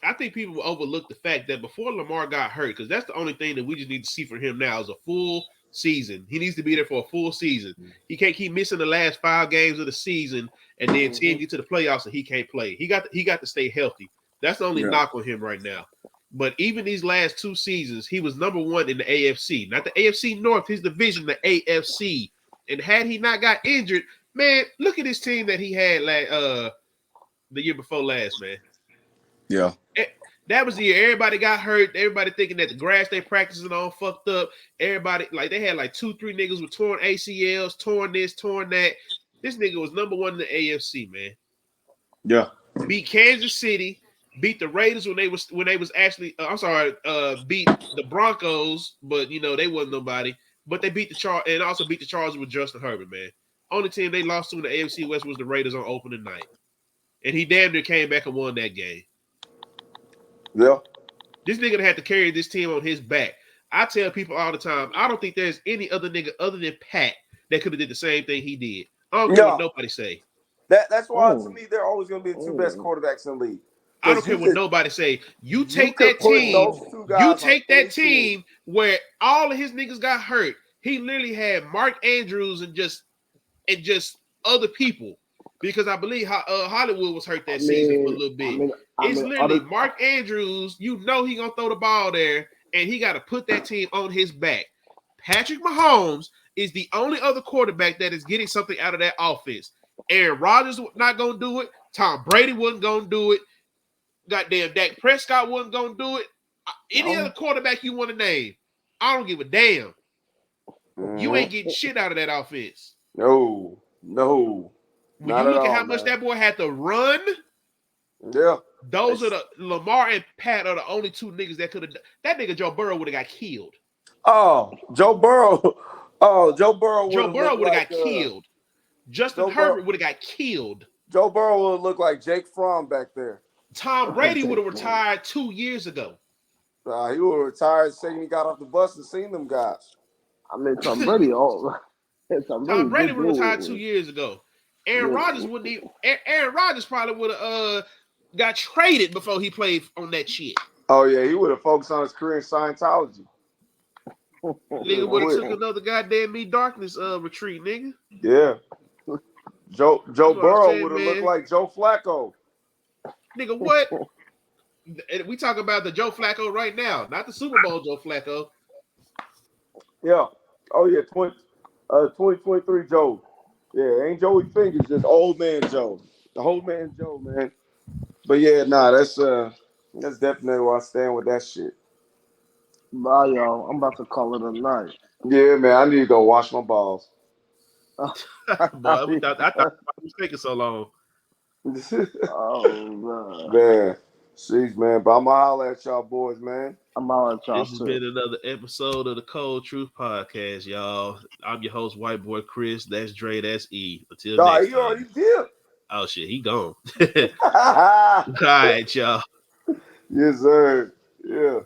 I think people overlook the fact that before Lamar got hurt, because that's the only thing that we just need to see for him now is a full season. He needs to be there for a full season. He can't keep missing the last 5 games of the season and then 10 get to the playoffs and he can't play. He got to stay healthy. That's the only knock on him right now. But even these last 2 seasons, he was number 1 in the AFC. Not the AFC North, his division, the AFC. And had he not got injured, man, look at this team that he had the year before last, man. Yeah. That was the year everybody got hurt. Everybody thinking that the grass they practicing on fucked up. Everybody, like, they had like 2-3 niggas with torn ACLs, torn this, torn that. This nigga was number 1 in the AFC, man. Yeah. Beat Kansas City, beat the Raiders when they was actually beat the Broncos, but you know they wasn't nobody. But they beat and also beat the Chargers with Justin Herbert, man. Only team they lost to in the AFC West was the Raiders on opening night. And he damn near came back and won that game. Yeah. This nigga had to carry this team on his back. I tell people all the time, I don't think there's any other nigga other than Pat that could have did the same thing he did. I don't care what nobody say. That's why to me they're always going to be the 2 best quarterbacks in the league. I don't care what nobody say. You take that team. You take that team where all of his niggas got hurt. He literally had Mark Andrews and just other people because I believe Hollywood was hurt that season for a little bit. It's literally Mark Andrews. You know he gonna throw the ball there, and he got to put that team on his back. Patrick Mahomes is the only other quarterback that is getting something out of that offense. Aaron Rodgers was not gonna do it. Tom Brady wasn't gonna do it. Goddamn, Dak Prescott wasn't gonna do it. Any other quarterback you want to name, I don't give a damn. You ain't getting shit out of that offense. No. When you look at how much that boy had to run, those are the Lamar and Pat are the only 2 niggas that could have. That nigga Joe Burrow would have got killed. Joe Burrow would have got killed. Justin Herbert would have got killed. Joe Burrow would look like Jake Fromm back there. Tom Brady would have retired 2 years ago. He would have retired saying he got off the bus and seen them guys. I mean, Tom Brady. Tom Brady would have retired 2 years ago. Aaron Rodgers wouldn't even. Aaron Rodgers probably would have got traded before he played on that shit. Oh yeah, he would have focused on his career in Scientology. Nigga would have took another goddamn Me Darkness retreat, nigga. Yeah. Joe Burrow would have looked like Joe Flacco. Nigga, what? We talk about the Joe Flacco right now, not the Super Bowl Joe Flacco. Yeah. Oh yeah, 2023 Joe. Yeah, ain't Joey Fingers, just old man Joe. The old man Joe, man. But yeah, that's definitely where I stand with that shit. Bye, y'all. I'm about to call it a night. Yeah, man. I need to go wash my balls. Boy, I thought it was taking so long. Oh, man. Jeez, man. But I'm going to holler at y'all boys, man. I'm holler at y'all, This has been another episode of the Cold Truth Podcast, y'all. I'm your host, White Boy Chris. That's Dre. That's E. Until next time. Already did. Oh, shit. He gone. All right, y'all. Yes, sir. Yeah.